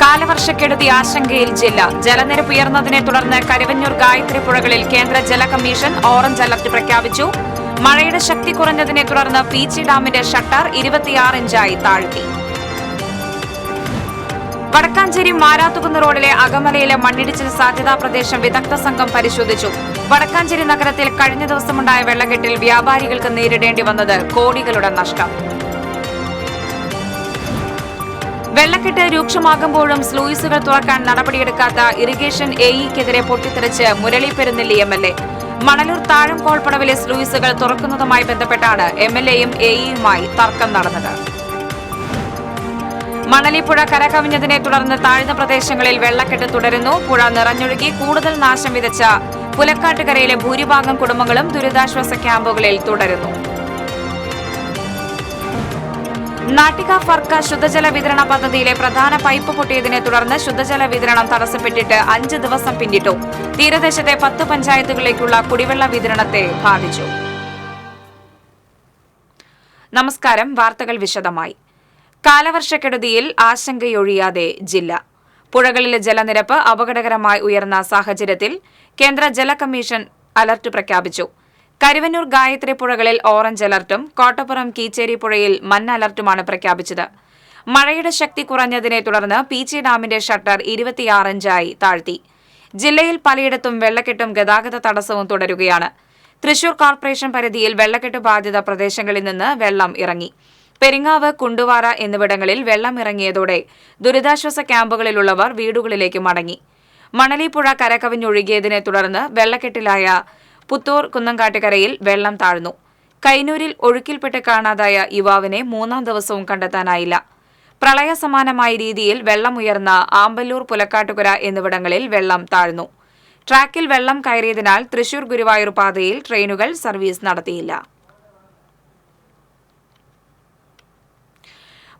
കാലവർഷക്കെടുതി ആശങ്കയിൽ ജില്ല. ജലനിരപ്പ് ഉയർന്നതിനെ തുടർന്ന് കരുവന്നൂർ ഗായത്രി പുഴകളിൽ കേന്ദ്ര ജല കമ്മീഷൻ ഓറഞ്ച് അലർട്ട് പ്രഖ്യാപിച്ചു. മഴയുടെ ശക്തി കുറഞ്ഞതിനെ തുടർന്ന് പീച്ചി ഡാമിന്റെ ഷട്ടർ 26 ഇഞ്ചായി താഴ്ത്തി. വടക്കാഞ്ചേരി മാരാത്തുകുന്ന് റോഡിലെ അകമലയിലെ മണ്ണിടിച്ചിൽ സാധ്യതാ പ്രദേശം വിദഗ്ധ സംഘം പരിശോധിച്ചു. വടക്കാഞ്ചേരി നഗരത്തിൽ കഴിഞ്ഞ ദിവസമുണ്ടായ വെള്ളക്കെട്ടിൽ വ്യാപാരികൾക്ക് നേരിടേണ്ടി വന്നത് കോടികളുടെ നഷ്ടം. വെള്ളക്കെട്ട് രൂക്ഷമാകുമ്പോഴും സ്ലൂയിസുകൾ തുറക്കാൻ നടപടിയെടുക്കാത്ത ഇറിഗേഷൻ എഇക്കെതിരെ പൊട്ടിത്തെറിച്ച് മുരളി പെരുന്നെല്ലി എംഎൽഎ. മണലൂർ താഴം കോൾപ്പടവിലെ സ്ലൂയിസുകൾ തുറക്കുന്നതുമായി ബന്ധപ്പെട്ടാണ് എംഎൽഎയും എഇയുമായി തർക്കം നടന്നത്. മണലിപ്പുഴ കരകവിഞ്ഞതിനെ തുടർന്ന് താഴ്ന്ന പ്രദേശങ്ങളിൽ വെള്ളക്കെട്ട് തുടരുന്നു. പുഴ നിറഞ്ഞൊഴുകി കൂടുതൽ നാശം വിതച്ച പുലക്കാട്ടുകരയിലെ ഭൂരിഭാഗം കുടുംബങ്ങളും ദുരിതാശ്വാസ ക്യാമ്പുകളിൽ തുടരുന്നു. നാട്ടിക ഫർക്ക ശുദ്ധജല വിതരണ പദ്ധതിയിലെ പ്രധാന പൈപ്പ് പൊട്ടിയതിനെ തുടർന്ന് ശുദ്ധജല വിതരണം തടസ്സപ്പെട്ടിട്ട് 5 ദിവസം പിന്നിട്ടു. തീരദേശത്തെ 10 പഞ്ചായത്തുകളിലേക്കുള്ള കുടിവെള്ള വിതരണത്തെ ബാധിച്ചു. നമസ്കാരം. വാർത്തകൾ വിശദമായി. കാലവർഷക്കെടുതിയിൽ ആശങ്കയൊഴിയാതെ ജില്ല. പുഴകളിലെ ജലനിരപ്പ് അപകടകരമായി ഉയർന്ന സാഹചര്യത്തിൽ കേന്ദ്ര ജല കമ്മീഷൻ അലർട്ട് പ്രഖ്യാപിച്ചു. കരുവന്നൂർ ഗായത്രി പുഴകളിൽ ഓറഞ്ച് അലർട്ടും കോട്ടപ്പുറം കീച്ചേരി പുഴയിൽ മഞ്ഞ അലർട്ടുമാണ് പ്രഖ്യാപിച്ചത്. മഴയുടെ ശക്തി കുറഞ്ഞതിനെ തുടർന്ന് പീച്ചി ഡാമിന്റെ ഷട്ടർ 26 ഇഞ്ചായി താഴ്ത്തി. ജില്ലയിൽ പലയിടത്തും വെള്ളക്കെട്ടും ഗതാഗത തടസ്സവും തുടരുകയാണ്. തൃശൂർ കോർപ്പറേഷൻ പരിധിയിൽ വെള്ളക്കെട്ട് ബാധിത പ്രദേശങ്ങളിൽ നിന്ന് വെള്ളം ഇറങ്ങി. പെരിങ്ങാവ്, കുണ്ടുവാറ എന്നിവിടങ്ങളിൽ വെള്ളം ഇറങ്ങിയതോടെ ദുരിതാശ്വാസ ക്യാമ്പുകളിലുള്ളവർ വീടുകളിലേക്ക് മടങ്ങി. മണലിപ്പുഴ കരകവിഞ്ഞൊഴുകിയതിനെ തുടർന്ന് വെള്ളക്കെട്ടിലായ പുത്തൂർ കുന്നംകാട്ടുകരയിൽ വെള്ളം താഴ്ന്നു. കൈനൂരിൽ ഒഴുക്കിൽപ്പെട്ട് കാണാതായ യുവാവിനെ 3ാം ദിവസവും കണ്ടെത്താനായില്ല. പ്രളയസമാനമായ രീതിയിൽ വെള്ളമുയർന്ന ആമ്പല്ലൂർ, പുലക്കാട്ടുകര എന്നിവിടങ്ങളിൽ വെള്ളം താഴ്ന്നു. ട്രാക്കിൽ വെള്ളം കയറിയതിനാൽ തൃശൂർ ഗുരുവായൂർ പാതയിൽ ട്രെയിനുകൾ സർവീസ് നടത്തിയില്ല.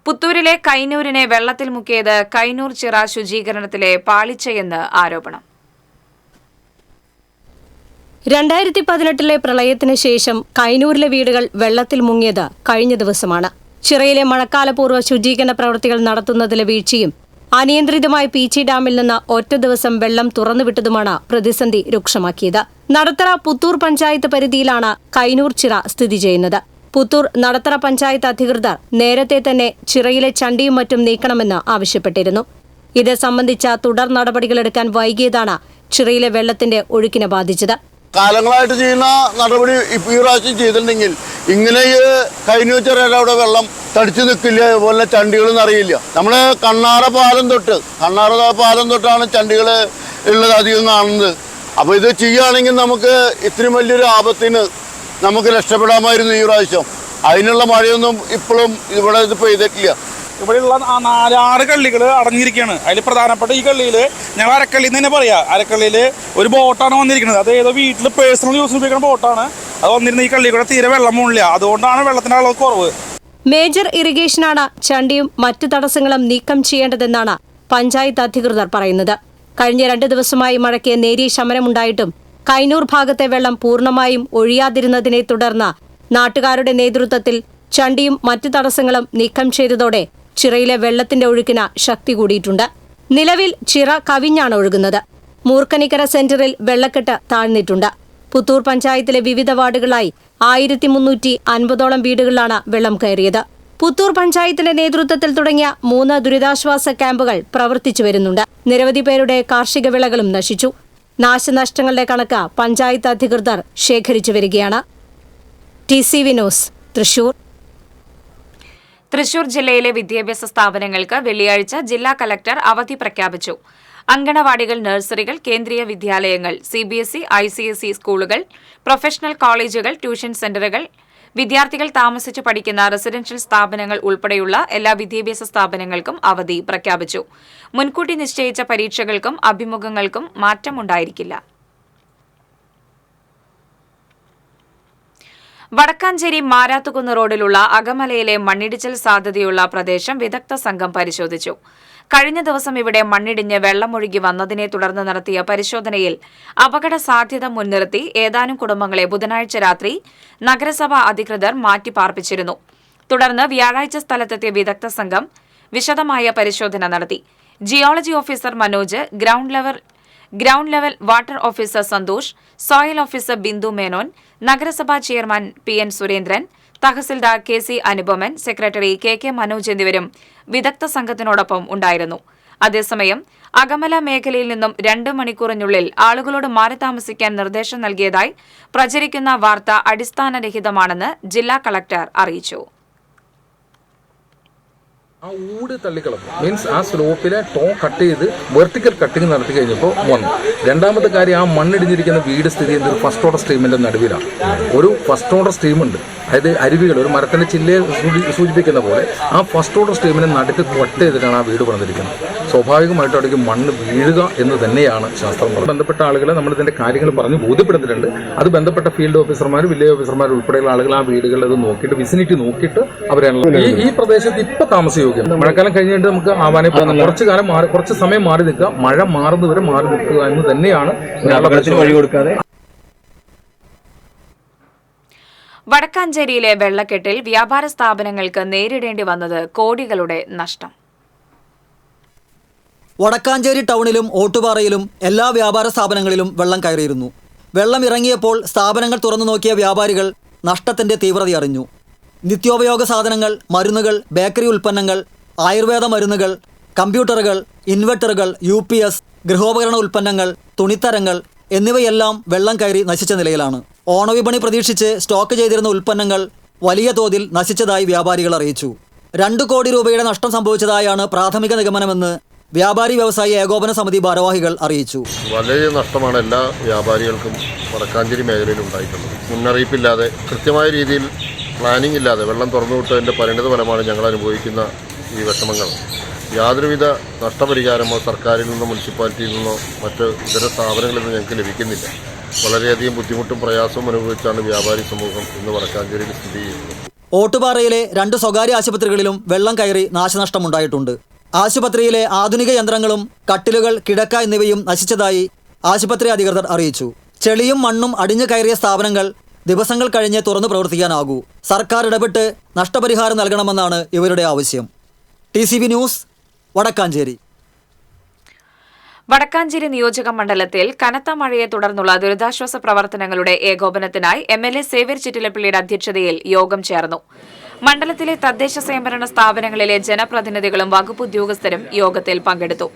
പുത്തൂരിലെ കൈനൂരിനെ വെള്ളത്തിൽ മുക്കിയത് കൈനൂർ ചിറ ശുചീകരണത്തിലെ പാളിച്ചയെന്ന് ആരോപണം. 2018 പ്രളയത്തിന് ശേഷം കൈനൂരിലെ വീടുകൾ വെള്ളത്തിൽ മുങ്ങിയത് കഴിഞ്ഞ ദിവസമാണ്. ചിറയിലെ മഴക്കാലപൂർവ്വ ശുചീകരണ പ്രവൃത്തികൾ നടത്തുന്നതിലെ വീഴ്ചയും അനിയന്ത്രിതമായി പീച്ചി ഡാമിൽ നിന്ന് ഒറ്റ ദിവസം വെള്ളം തുറന്നുവിട്ടതുമാണ് പ്രതിസന്ധി രൂക്ഷമാക്കിയത്. നടത്തറ പുത്തൂർ പഞ്ചായത്ത് പരിധിയിലാണ് കൈനൂർ ചിറ സ്ഥിതി ചെയ്യുന്നത്. പുത്തൂർ നടത്തറ പഞ്ചായത്ത് അധികൃതർ നേരത്തെ തന്നെ ചിറയിലെ ചണ്ടിയും മറ്റും നീക്കണമെന്ന് ആവശ്യപ്പെട്ടിരുന്നു. ഇത് സംബന്ധിച്ച തുടർ നടപടികളെടുക്കാൻ വൈകിയതാണ് ചിറയിലെ വെള്ളത്തിന്റെ ഒഴുക്കിനെ ബാധിച്ചത്. കാലങ്ങളായിട്ട് ചെയ്യുന്ന നടപടി ഈ പ്രാവശ്യം ചെയ്തിട്ടുണ്ടെങ്കിൽ ഇങ്ങനെ കൈനൂർ ചിറയുടെ അവിടെ വെള്ളം തടിച്ചു നിൽക്കില്ല. അതുപോലെ ചണ്ടികളൊന്നും അറിയില്ല. നമ്മള് കണ്ണാറ പാലം തൊട്ടാണ് ചണ്ടികൾ ഉള്ളത് അധികം കാണുന്നത്. അപ്പോൾ ഇത് ചെയ്യുകയാണെങ്കിൽ നമുക്ക് ഇത്രയും വലിയൊരു ആപത്തിന് നമുക്ക് രക്ഷപ്പെടാമായിരുന്നു ഈ പ്രാവശ്യം. അതിനുള്ള മഴയൊന്നും ഇപ്പോഴും ഇവിടെ ഇത് പെയ്തിട്ടില്ല. ഇവിടെയുള്ള 4-6 കള്ളികൾ അടഞ്ഞിരിക്കുകയാണ്. അതിൽ പ്രധാനപ്പെട്ട ഈ കള്ളിയിൽ ഞങ്ങൾ അരക്കള്ളി എന്ന് തന്നെ പറയാം. അരക്കള്ളിയിൽ ഒരു ബോട്ടാണ് വന്നിരിക്കുന്നത്. അത് ഏതോ വീട്ടിൽ പേഴ്സണൽ യൂസിന് ഉപയോഗിക്കുന്ന ബോട്ടാണ്. അത് വന്നിരുന്ന ഈ കള്ളി കൂടെ തീരെ വെള്ളമില്ല. അതുകൊണ്ടാണ് വെള്ളത്തിന്റെ അളവ് കുറവ്. മേജർ ഇറിഗേഷനാണ് ചണ്ടിയും മറ്റു തടസ്സങ്ങളും നീക്കം ചെയ്യേണ്ടതെന്നാണ് പഞ്ചായത്ത് അധികൃതർ പറയുന്നത്. കഴിഞ്ഞ 2 ദിവസമായി മഴയ്ക്ക് നേരിയ ശമനമുണ്ടായിട്ടും കൈനൂർ ഭാഗത്തെ വെള്ളം പൂർണ്ണമായും ഒഴിയാതിരുന്നതിനെ തുടർന്ന് നാട്ടുകാരുടെ നേതൃത്വത്തിൽ ചണ്ടിയും മറ്റു തടസ്സങ്ങളും നീക്കം ചെയ്തതോടെ ചിറയിലെ വെള്ളത്തിന്റെ ഒഴുക്കിന് ശക്തി കൂടിയിട്ടുണ്ട്. നിലവിൽ ചിറ കവിഞ്ഞാണ് ഒഴുകുന്നത്. മൂർക്കനിക്കര സെന്ററിൽ വെള്ളക്കെട്ട് താഴ്ന്നിട്ടുണ്ട്. പുത്തൂർ പഞ്ചായത്തിലെ വിവിധ വാർഡുകളായി 1350ഓളം വീടുകളിലാണ് വെള്ളം കയറിയത്. പുത്തൂർ പഞ്ചായത്തിന്റെ നേതൃത്വത്തിൽ തുടങ്ങിയ 3 ദുരിതാശ്വാസ ക്യാമ്പുകൾ പ്രവർത്തിച്ചു വരുന്നുണ്ട്. നിരവധി പേരുടെ കാർഷിക വിളകളും നശിച്ചു. നാശനഷ്ടങ്ങളുടെ കണക്ക് പഞ്ചായത്ത് അധികൃതർ ശേഖരിച്ചു വരികയാണ്. TCV news, Thrissur. തൃശൂർ ജില്ലയിലെ വിദ്യാഭ്യാസ സ്ഥാപനങ്ങൾക്ക് വെള്ളിയാഴ്ച ജില്ലാ കലക്ടർ അവധി പ്രഖ്യാപിച്ചു. അങ്കണവാടികൾ, നഴ്സറികൾ, കേന്ദ്രീയ വിദ്യാലയങ്ങൾ, CBSE, ICSE സ്കൂളുകൾ, പ്രൊഫഷണൽ കോളേജുകൾ, ട്യൂഷൻ സെന്ററുകൾ, വിദ്യാർത്ഥികൾ താമസിച്ചു പഠിക്കുന്ന റെസിഡൻഷ്യൽ സ്ഥാപനങ്ങൾ ഉൾപ്പെടെയുള്ള എല്ലാ വിദ്യാഭ്യാസ സ്ഥാപനങ്ങൾക്കും അവധി പ്രഖ്യാപിച്ചു. മുൻകൂട്ടി നിശ്ചയിച്ച പരീക്ഷകൾക്കും അഭിമുഖങ്ങൾക്കും മാറ്റമുണ്ടായിരിക്കില്ല. വടക്കാഞ്ചേരി മാരാത്തുകുന്ന് റോഡിലുള്ള അകമലയിലെ മണ്ണിടിച്ചിൽ സാധ്യതയുള്ള പ്രദേശം വിദഗ്ധ സംഘം പരിശോധിച്ചു. കഴിഞ്ഞ ദിവസം ഇവിടെ മണ്ണിടിഞ്ഞ് വെള്ളമൊഴുകി വന്നതിനെ തുടർന്ന് നടത്തിയ പരിശോധനയിൽ അപകട സാധ്യത മുൻനിർത്തി ഏതാനും കുടുംബങ്ങളെ ബുധനാഴ്ച രാത്രി നഗരസഭാ അധികൃതർ മാറ്റിപ്പാർപ്പിച്ചിരുന്നു. തുടർന്ന് വ്യാഴാഴ്ച സ്ഥലത്തെത്തിയ വിദഗ്ധ സംഘം വിശദമായ പരിശോധന നടത്തി. Geology officer Manoj, ground level water officer Santhosh, soil officer Bindu Menon, നഗരസഭാ chairman PN Surendran, tahsildar KC Anupaman, secretary KK Manoj എന്നിവരും വിദഗ്ധ സംഘത്തിനോടൊപ്പം ഉണ്ടായിരുന്നു. അതേസമയം അകമല മേഖലയിൽ നിന്നും 2 മണിക്കൂറിനുള്ളിൽ ആളുകളോട് മാറി താമസിക്കാൻ നിർദ്ദേശം നൽകിയതായി പ്രചരിക്കുന്ന വാർത്ത അടിസ്ഥാനരഹിതമാണെന്ന് ജില്ലാ കളക്ടർ അറിയിച്ചു. ആ ഊട് തള്ളിക്കളഞ്ഞു മീൻസ് ആ സ്ലോപ്പിലെ ടോ കട്ട് ചെയ്ത് വെർട്ടിക്കൽ കട്ടിങ് നടത്തി കഴിഞ്ഞപ്പോൾ വന്നു. രണ്ടാമത്തെ കാര്യം, ആ മണ്ണിടിഞ്ഞിരിക്കുന്ന വീട് സ്ഥിതി ചെയ്യുന്നത് ഒരു ഫസ്റ്റ് ഓർഡർ സ്ട്രീമിന്റെ നടുവിലാണ്. ഒരു ഫസ്റ്റ് ഓർഡർ സ്ട്രീമുണ്ട്, അതായത് അരുവികൾ ഒരു മരത്തിന്റെ ചില്ലയെ സൂചിപ്പിക്കുന്ന പോലെ ആ ഫസ്റ്റ് ഓർഡർ സ്ട്രീമിനെ നടുക്ക് കട്ട് ചെയ്തിട്ടാണ് ആ വീട് പണിതിരിക്കുന്നത്. സ്വാഭാവികമായിട്ടും അവിടേക്ക് മണ്ണ് വീഴുക എന്ന് തന്നെയാണ് ശാസ്ത്രം പറയുന്നത്. ബന്ധപ്പെട്ട ആളുകളെ നമ്മൾ ഇതിന്റെ കാര്യങ്ങൾ പറഞ്ഞ് ബോധ്യപ്പെടുത്തിയിട്ടുണ്ട്. അത് ബന്ധപ്പെട്ട ഫീൽഡ് ഓഫീസർമാർ, വില്ലേജ് ഓഫീസർമാർ ഉൾപ്പെടെയുള്ള ആളുകൾ ആ വീടുകളിൽ അത് നോക്കിയിട്ട് വിസിനിറ്റി നോക്കിയിട്ട് അവരാണ് ഈ പ്രദേശത്ത് ഇപ്പൊ താമസയോഗ്യം. മഴക്കാലം കഴിഞ്ഞിട്ട് നമുക്ക് ആവാനേ കുറച്ച് സമയം മാറി നിൽക്കുക, മഴ മാറുന്നവരെ മാറി നിൽക്കുക എന്ന് തന്നെയാണ് വഴി കൊടുക്കാതെ. വടക്കാഞ്ചേരിയിലെ വെള്ളക്കെട്ടിൽ വ്യാപാര സ്ഥാപനങ്ങൾക്ക് നേരിടേണ്ടി വന്നത് കോടികളുടെ നഷ്ടം. വടക്കാഞ്ചേരി ടൗണിലും ഓട്ടുപാറയിലും എല്ലാ വ്യാപാര സ്ഥാപനങ്ങളിലും വെള്ളം കയറിയിരുന്നു. വെള്ളം ഇറങ്ങിയപ്പോൾ സ്ഥാപനങ്ങൾ തുറന്നു നോക്കിയ വ്യാപാരികൾ നഷ്ടത്തിന്റെ തീവ്രത അറിഞ്ഞു. നിത്യോപയോഗ സാധനങ്ങൾ, മരുന്നുകൾ, ബേക്കറി ഉൽപ്പന്നങ്ങൾ, ആയുർവേദ മരുന്നുകൾ, കമ്പ്യൂട്ടറുകൾ, ഇൻവെർട്ടറുകൾ, UPS, ഗൃഹോപകരണ ഉൽപ്പന്നങ്ങൾ, തുണിത്തരങ്ങൾ എന്നിവയെല്ലാം വെള്ളം കയറി നശിച്ച നിലയിലാണ്. ഓണവിപണി പ്രതീക്ഷിച്ച് സ്റ്റോക്ക് ചെയ്തിരുന്ന ഉൽപ്പന്നങ്ങൾ വലിയ തോതിൽ നശിച്ചതായി വ്യാപാരികൾ അറിയിച്ചു. 2 കോടി രൂപയുടെ നഷ്ടം സംഭവിച്ചതായാണ് പ്രാഥമിക നിഗമനമെന്ന് വ്യാപാരി വ്യവസായി ഏകോപന സമിതി ഭാരവാഹികൾ അറിയിച്ചു. വലിയ നഷ്ടമാണ് എല്ലാ വ്യാപാരികൾക്കും വടക്കാഞ്ചേരി മേഖലയിൽ ഉണ്ടായിട്ടുള്ളത്. മുന്നറിയിപ്പില്ലാതെ, കൃത്യമായ രീതിയിൽ പ്ലാനിംഗ് ഇല്ലാതെ വെള്ളം തുറന്നുവിട്ടതിൻ്റെ പരിണിത ഫലമാണ് ഞങ്ങൾ അനുഭവിക്കുന്ന ഈ വിഷമങ്ങൾ. യാതൊരുവിധ നഷ്ടപരിഹാരമോ സർക്കാരിൽ നിന്നോ മുനിസിപ്പാലിറ്റിയിൽ നിന്നോ മറ്റ് ഇതര സ്ഥാപനങ്ങളിൽ നിന്നും ഞങ്ങൾക്ക് ലഭിക്കുന്നില്ല. വളരെയധികം ബുദ്ധിമുട്ടും പ്രയാസവും അനുഭവിച്ചാണ് വ്യാപാരി സമൂഹം ഇന്ന് വടക്കാഞ്ചേരിയിൽ സ്ഥിതി ചെയ്യുന്നത്. ഓട്ടുപാറയിലെ 2 സ്വകാര്യ ആശുപത്രികളിലും വെള്ളം കയറി നാശനഷ്ടമുണ്ടായിട്ടുണ്ട്. ആശുപത്രിയിലെ ആധുനിക യന്ത്രങ്ങളും കട്ടിലുകൾ, കിടക്ക എന്നിവയും നശിച്ചതായി ആശുപത്രി അധികൃതർ അറിയിച്ചു. ചെളിയും മണ്ണും അടിഞ്ഞു കയറിയ സ്ഥാപനങ്ങൾ ദിവസങ്ങൾ കഴിഞ്ഞ് തുറന്നു പ്രവർത്തിക്കാനാകൂ. സർക്കാർ ഇടപെട്ട് നഷ്ടപരിഹാരം നൽകണമെന്നാണ് ഇവരുടെ ആവശ്യം. TCB news, Vadakkanchery. വടക്കാഞ്ചേരി നിയോജക മണ്ഡലത്തിൽ കനത്ത മഴയെ തുടർന്നുള്ള ദുരിതാശ്വാസ പ്രവർത്തനങ്ങളുടെ ഏകോപനത്തിനായി MLA സേവ്യർ ചിറ്റിലപ്പള്ളിയുടെ അധ്യക്ഷതയിൽ യോഗം ചേർന്നു. മണ്ഡലത്തിലെ തദ്ദേശ സ്വയംഭരണ സ്ഥാപനങ്ങളിലെ ജനപ്രതിനിധികളും വകുപ്പ് ഉദ്യോഗസ്ഥരും യോഗത്തിൽ പങ്കെടുത്തു.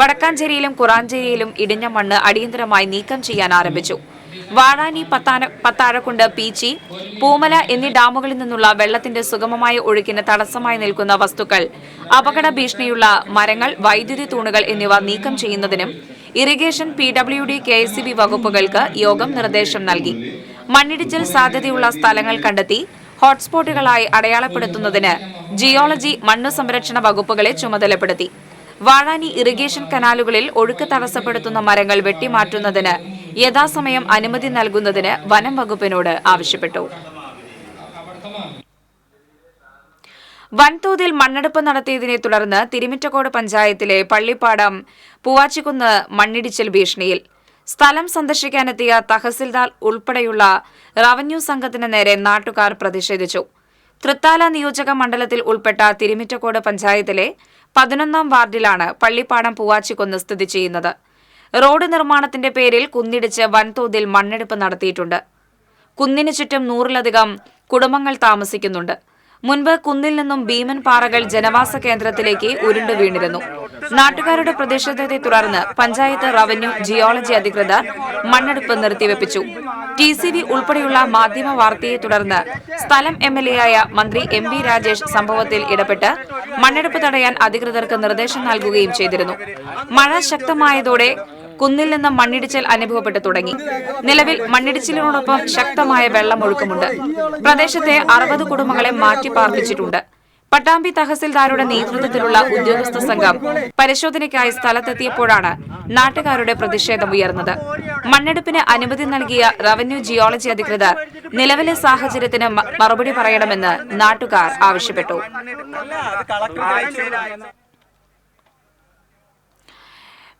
വടക്കാഞ്ചേരിയിലും കുറാഞ്ചേരിയിലും ഇടിഞ്ഞ മണ്ണ് അടിയന്തരമായി നീക്കം ചെയ്യാൻ ആരംഭിച്ചു. വാഴാനി, പത്താഴക്കുണ്ട്, പീച്ചി, പൂമല എന്നീ ഡാമുകളിൽ നിന്നുള്ള വെള്ളത്തിന്റെ സുഗമമായ ഒഴുക്കിന് തടസ്സമായി നിൽക്കുന്ന വസ്തുക്കൾ, അപകട ഭീഷണിയുള്ള മരങ്ങൾ, വൈദ്യുതി തൂണുകൾ എന്നിവ നീക്കം ചെയ്യുന്നതിനും ഇറിഗേഷൻ, PWD, KSCB വകുപ്പുകൾക്ക് യോഗം നിർദ്ദേശം നൽകി. മണ്ണിടിച്ചിൽ സാധ്യതയുള്ള സ്ഥലങ്ങൾ കണ്ടെത്തി ഹോട്ട്സ്പോട്ടുകളായി അടയാളപ്പെടുത്തുന്നതിന് ജിയോളജി, മണ്ണ് സംരക്ഷണ വകുപ്പുകളെ ചുമതലപ്പെടുത്തി. വാഴാനി ഇറിഗേഷൻ കനാലുകളിൽ ഒഴുക്ക് തടസ്സപ്പെടുത്തുന്ന മരങ്ങൾ വെട്ടിമാറ്റുന്നതിന് യഥാസമയം അനുമതി നൽകുന്നതിന് വനം വകുപ്പിനോട് ആവശ്യപ്പെട്ടു. വൻതോതിൽ മണ്ണെടുപ്പ് നടത്തിയതിനെ തുടർന്ന് തിരുമിറ്റക്കോട് പഞ്ചായത്തിലെ പള്ളിപ്പാടം പൂവാച്ചിക്കുന്ന് മണ്ണിടിച്ചിൽ ഭീഷണിയിൽ. സ്ഥലം സന്ദർശിക്കാനെത്തിയ തഹസിൽദാർ ഉൾപ്പെടെയുള്ള റവന്യൂ സംഘത്തിന് നേരെ നാട്ടുകാർ പ്രതിഷേധിച്ചു. തൃത്താല നിയോജക മണ്ഡലത്തിൽ ഉൾപ്പെട്ട തിരുമിറ്റക്കോട് പഞ്ചായത്തിലെ 11ാം വാർഡിലാണ് പള്ളിപ്പാടം പൂവാച്ചിക്കുന്ന് സ്ഥിതി ചെയ്യുന്നത്. റോഡ് നിർമ്മാണത്തിന്റെ പേരിൽ കുന്നിടിച്ച് വൻതോതിൽ മണ്ണെടുപ്പ് നടത്തിയിട്ടുണ്ട്. കുന്നിന് ചുറ്റും 100-ലധികം കുടുംബങ്ങൾ താമസിക്കുന്നുണ്ട്. മുൻപ് കുന്നിൽ നിന്നും ഭീമൻ പാറകൾ ജനവാസ കേന്ദ്രത്തിലേക്ക് ഉരുണ്ടു വീണിരുന്നു. നാട്ടുകാരുടെ പ്രതിഷേധത്തെ തുടർന്ന് പഞ്ചായത്ത്, റവന്യൂ, ജിയോളജി അധികൃതർ മണ്ണെടുപ്പ് നിർത്തിവെപ്പിച്ചു. TCB ഉൾപ്പെടെയുള്ള മാധ്യമ വാർത്തയെ തുടർന്ന് സ്ഥലം MLAയായ മന്ത്രി MB രാജേഷ് സംഭവത്തിൽ ഇടപെട്ട് മണ്ണെടുപ്പ് തടയാൻ അധികൃതർക്ക് നിർദ്ദേശം നൽകുകയും ചെയ്തിരുന്നു. മഴ ശക്തമായതോടെ കുന്നിൽ നിന്ന് മണ്ണിടിച്ചിൽ അനുഭവപ്പെട്ടു തുടങ്ങി. നിലവിൽ മണ്ണിടിച്ചിലിനോടൊപ്പം ശക്തമായ വെള്ളമൊഴുക്കുമുണ്ട്. പ്രദേശത്തെ 60 കുടുംബങ്ങളെ മാറ്റിപ്പാർപ്പിച്ചിട്ടുണ്ട്. പട്ടാമ്പി തഹസിൽദാരുടെ നേതൃത്വത്തിലുള്ള ഉദ്യോഗസ്ഥ സംഘം പരിശോധനയ്ക്കായി സ്ഥലത്തെത്തിയപ്പോഴാണ് നാട്ടുകാരുടെ പ്രതിഷേധമുയർന്നത്. മണ്ണെടുപ്പിന് അനുമതി നൽകിയ റവന്യൂ, ജിയോളജി അധികൃതർ നിലവിലെ സാഹചര്യത്തിന് മറുപടി പറയണമെന്ന് നാട്ടുകാർ ആവശ്യപ്പെട്ടു.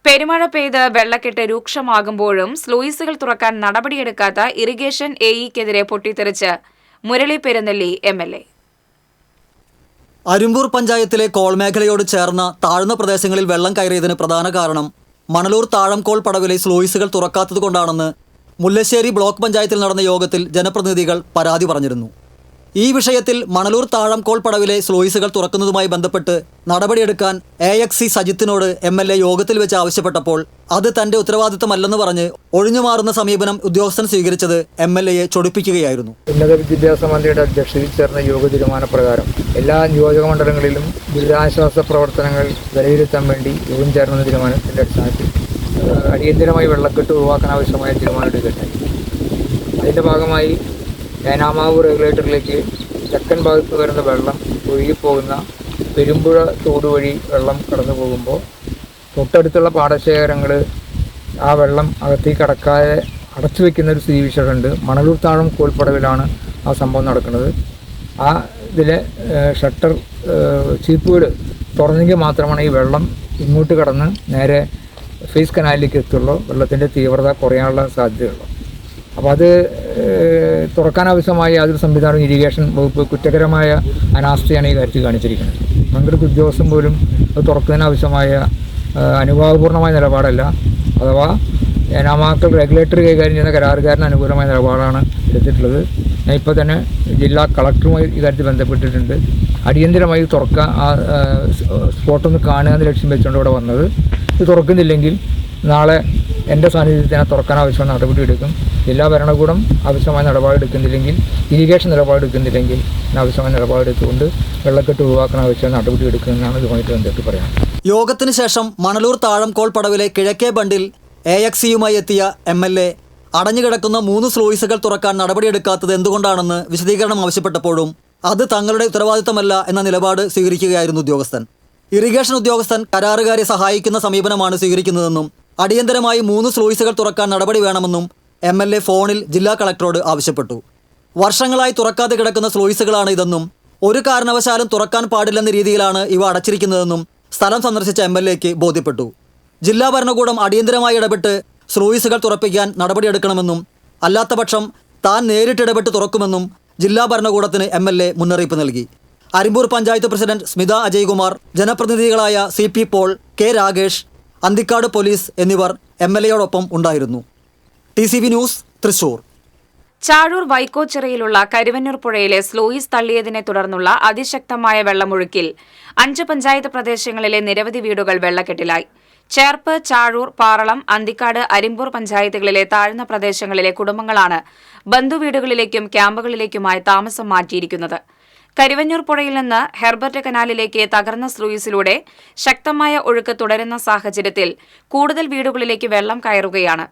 പെരുമഴ പെയ്ത് വെള്ളക്കെട്ട് രൂക്ഷമാകുമ്പോഴും സ്ലൂയിസുകൾ തുറക്കാൻ നടപടിയെടുക്കാത്ത ഇറിഗേഷൻ AEക്കെതിരെ പൊട്ടിത്തെറിച്ച് മുരളി പെരുന്നെല്ലി MLA. അരിമ്പൂർ പഞ്ചായത്തിലെ കോൾ മേഖലയോട് ചേർന്ന താഴ്ന്ന പ്രദേശങ്ങളിൽ വെള്ളം കയറിയതിന് പ്രധാന കാരണം മണലൂർ താഴംകോൾ പടവിലെ സ്ലൂയിസുകൾ തുറക്കാത്തതുകൊണ്ടാണെന്ന് മുല്ലശ്ശേരി ബ്ലോക്ക് പഞ്ചായത്തിൽ നടന്ന യോഗത്തിൽ ജനപ്രതിനിധികൾ പരാതി പറഞ്ഞിരുന്നു. ഈ വിഷയത്തിൽ മണലൂർ താഴംകോൾ പടവിലെ സ്ലൂയിസുകൾ തുറക്കുന്നതുമായി ബന്ധപ്പെട്ട് നടപടിയെടുക്കാൻ AXC സജിത്തിനോട് MLA യോഗത്തിൽ വെച്ച് ആവശ്യപ്പെട്ടപ്പോൾ അത് തന്റെ ഉത്തരവാദിത്തമല്ലെന്ന് പറഞ്ഞ് ഒഴിഞ്ഞുമാറുന്ന സമീപനം ഉദ്യോഗസ്ഥൻ സ്വീകരിച്ചത് MLAയെ ചൊടിപ്പിക്കുകയായിരുന്നു. ഉന്നത വിദ്യാഭ്യാസ മന്ത്രിയുടെ അധ്യക്ഷതയിൽ ചേർന്ന യോഗ തീരുമാനപ്രകാരം എല്ലാ നിയോജക മണ്ഡലങ്ങളിലും ദുരിതാശ്വാസ പ്രവർത്തനങ്ങൾ വിലയിരുത്താൻ വേണ്ടി യോഗം ചേർന്ന തീരുമാനത്തിന്റെ അടിസ്ഥാനത്തിൽ അടിയന്തരമായി വെള്ളക്കെട്ട് ഒഴിവാക്കാൻ ആവശ്യമായ തീരുമാനമെടുക്കുകയുണ്ടായി. അതിൻ്റെ ഭാഗമായി ഏനാമാവ് റെഗുലേറ്ററിലേക്ക് തെക്കൻ ഭാഗത്ത് വരുന്ന വെള്ളം ഒഴുകിപ്പോകുന്ന പെരുമ്പുഴ തോട് വഴി വെള്ളം കടന്നു പോകുമ്പോൾ തൊട്ടടുത്തുള്ള പാടശേഖരങ്ങൾ ആ വെള്ളം അകത്തേക്ക് കടക്കാതെ അടച്ചു വയ്ക്കുന്ന ഒരു സ്ഥിതിവിശേഷമുണ്ട്. മണലൂർ താഴം കോൽപ്പടവിലാണ് ആ സംഭവം നടക്കുന്നത്. ആ ഇതിലെ ഷട്ടർ ചീപ്പുകൾ തുറന്നെങ്കിൽ മാത്രമാണ് ഈ വെള്ളം ഇങ്ങോട്ട് കടന്ന് നേരെ ഫേസ് കനാലിലേക്ക് എത്തുള്ളൂ. വെള്ളത്തിൻ്റെ തീവ്രത കുറയാനുള്ള സാധ്യതയുള്ളൂ. അപ്പോൾ അത് തുറക്കാനാവശ്യമായ യാതൊരു സംവിധാനവും ഇറിഗേഷൻ വകുപ്പ് കുറ്റകരമായ അനാസ്ഥയാണ് ഈ കാര്യത്തിൽ കാണിച്ചിരിക്കുന്നത്. പങ്കെടുത്ത ഉദ്യോഗസ്ഥൻ പോലും അത് തുറക്കുന്നതിനാവശ്യമായ അനുഭാവപൂർണ്ണമായ നിലപാടല്ല, അഥവാ ഏനാമാക്കൾ റെഗുലേറ്ററി കൈകാര്യം ചെയ്യുന്ന കരാറുകാരന് അനുകൂലമായ നിലപാടാണ് എടുത്തിട്ടുള്ളത്. ഞാൻ ഇപ്പോൾ തന്നെ ജില്ലാ കളക്ടറുമായി ഈ കാര്യത്തിൽ ബന്ധപ്പെട്ടിട്ടുണ്ട്. അടിയന്തരമായി തുറക്കാൻ ആ സ്പോട്ടൊന്ന് കാണുക എന്ന ലക്ഷ്യം വെച്ചുകൊണ്ട് ഇവിടെ വന്നത്. ഇത് തുറക്കുന്നില്ലെങ്കിൽ നാളെ എൻ്റെ സാന്നിധ്യത്തിന് തുറക്കാൻ ആവശ്യമായ നടപടിയെടുക്കും. ജില്ലാ ഭരണകൂടം ആവശ്യമായ നിലപാടെടുക്കുന്നില്ലെങ്കിൽ, ഇറിഗേഷൻ നിലപാടെടുക്കുന്നില്ലെങ്കിൽ ആവശ്യമായ നിലപാടെടുത്തുകൊണ്ട് വെള്ളക്കെട്ട് ഒഴിവാക്കാൻ ആവശ്യമായ നടപടിയെടുക്കുമെന്നാണ് ഇതുമായിട്ട് ബന്ധപ്പെട്ട് പറയാം. യോഗത്തിന് ശേഷം മണലൂർ താഴംകോൾ പടവിലെ കിഴക്കേ ബണ്ടിൽ AXCയുമായി എത്തിയ MLA അടഞ്ഞുകിടക്കുന്ന 3 സ്ലൂയിസുകൾ തുറക്കാൻ നടപടിയെടുക്കാത്തത് എന്തുകൊണ്ടാണെന്ന് വിശദീകരണം ആവശ്യപ്പെട്ടപ്പോഴും അത് തങ്ങളുടെ ഉത്തരവാദിത്തമല്ല എന്ന നിലപാട് സ്വീകരിക്കുകയായിരുന്നു ഉദ്യോഗസ്ഥൻ. ഇറിഗേഷൻ ഉദ്യോഗസ്ഥൻ കരാറുകാരെ സഹായിക്കുന്ന സമീപനമാണ് സ്വീകരിക്കുന്നതെന്നും അടിയന്തരമായി 3 സ്ലൂയിസുകൾ തുറക്കാൻ നടപടി വേണമെന്നും MLA ഫോണിൽ ജില്ലാ കളക്ടറോട് ആവശ്യപ്പെട്ടു. വർഷങ്ങളായി തുറക്കാതെ കിടക്കുന്ന സ്ലൂയിസുകളാണ് ഇതെന്നും ഒരു കാരണവശാലും തുറക്കാൻ പാടില്ലെന്ന രീതിയിലാണ് ഇവ അടച്ചിരിക്കുന്നതെന്നും സ്ഥലം സന്ദർശിച്ച MLAക്ക് ബോധ്യപ്പെട്ടു. ജില്ലാ ഭരണകൂടം അടിയന്തരമായി ഇടപെട്ട് സ്ലൂയിസുകൾ തുറപ്പിക്കാൻ നടപടിയെടുക്കണമെന്നും അല്ലാത്തപക്ഷം താൻ നേരിട്ടിടപെട്ട് തുറക്കുമെന്നും ജില്ലാ ഭരണകൂടത്തിന് MLA മുന്നറിയിപ്പ് നൽകി. അരിമ്പൂർ പഞ്ചായത്ത് പ്രസിഡന്റ് സ്മിത അജയ്കുമാർ, ജനപ്രതിനിധികളായ CP Paul, K Rakesh, Anthikad police എന്നിവർ MLAയോടൊപ്പം ഉണ്ടായിരുന്നു. TCV news, Thrissur. ചാഴൂർ വൈക്കോച്ചിറയിലുള്ള കരുവന്നൂർ പുഴയിലെ സ്ലൂയിസ് തള്ളിയതിനെ തുടർന്നുള്ള അതിശക്തമായ വെള്ളമൊഴുക്കിൽ 5 പഞ്ചായത്ത് പ്രദേശങ്ങളിലെ നിരവധി വീടുകൾ വെള്ളക്കെട്ടിലായി. ചേർപ്പ്, ചാഴൂർ, പാറളം, അന്തിക്കാട്, അരിമ്പൂർ പഞ്ചായത്തുകളിലെ താഴ്ന്ന പ്രദേശങ്ങളിലെ കുടുംബങ്ങളാണ് ബന്ധുവീടുകളിലേക്കും ക്യാമ്പുകളിലേക്കുമായി താമസം മാറ്റിയിരിക്കുന്നത്. കരുവന്നൂർ പുഴയിൽ നിന്ന് ഹെർബർട്ട് കനാലിലേക്ക് തകർന്ന സ്ലൂയിസിലൂടെ ശക്തമായ ഒഴുക്ക് തുടരുന്ന സാഹചര്യത്തിൽ കൂടുതൽ വീടുകളിലേക്ക് വെള്ളം കയറുകയാണ്.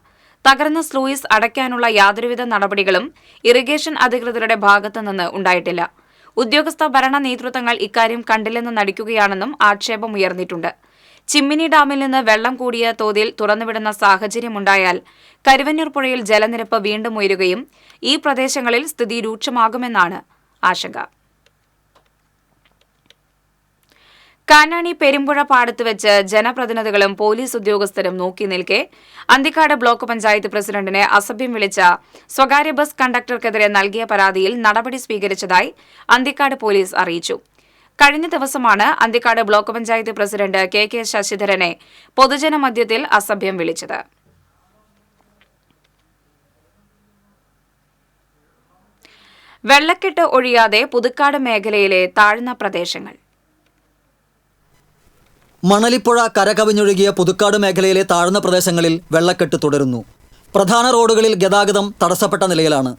തകർന്ന സ്ലൂയിസ് അടയ്ക്കാനുള്ള യാതൊരുവിധ നടപടികളും ഇറിഗേഷൻ അധികൃതരുടെ ഭാഗത്തുനിന്ന് ഉണ്ടായിട്ടില്ല. ഉദ്യോഗസ്ഥ ഭരണ നേതൃത്വങ്ങൾ ഇക്കാര്യം കണ്ടില്ലെന്ന് നടിക്കുകയാണെന്നും ആക്ഷേപമുയർന്നിട്ടുണ്ട്. ചിമ്മിനി ഡാമിൽ നിന്ന് വെള്ളം കൂടിയ തോതിൽ തുറന്നുവിടുന്ന സാഹചര്യമുണ്ടായാൽ കരുവന്നൂർ പുഴയിൽ ജലനിരപ്പ് വീണ്ടും ഉയരുകയും ഈ പ്രദേശങ്ങളിൽ സ്ഥിതി രൂക്ഷമാകുമെന്നാണ് ആശങ്ക. കാനാണി പെരുമ്പുഴ പാടത്ത് വെച്ച് ജനപ്രതിനിധികളും പോലീസ് ഉദ്യോഗസ്ഥരും നോക്കി നിൽക്കെ അന്തിക്കാട് ബ്ലോക്ക് പഞ്ചായത്ത് പ്രസിഡന്റിനെ അസഭ്യം വിളിച്ച സ്വകാര്യ ബസ് കണ്ടക്ടർക്കെതിരെ നൽകിയ പരാതിയിൽ നടപടി സ്വീകരിച്ചതായി അന്തിക്കാട് പോലീസ് അറിയിച്ചു. കഴിഞ്ഞ ദിവസമാണ് Anthikad block panchayat president KK ശശിധരനെ പൊതുജനമധ്യത്തിൽ അസഭ്യം വിളിച്ചത്. വെള്ളക്കെട്ട് ഒഴിയാതെ പുതുക്കാട് മേഖലയിലെ താഴ്ന്ന പ്രദേശങ്ങൾ. മണലിപ്പുഴ കരകവിഞ്ഞൊഴുകിയ പുതുക്കാട് മേഖലയിലെ താഴ്ന്ന പ്രദേശങ്ങളിൽ വെള്ളക്കെട്ട് തുടരുന്നു. പ്രധാന റോഡുകളിൽ ഗതാഗതം തടസ്സപ്പെട്ട നിലയിലാണ്.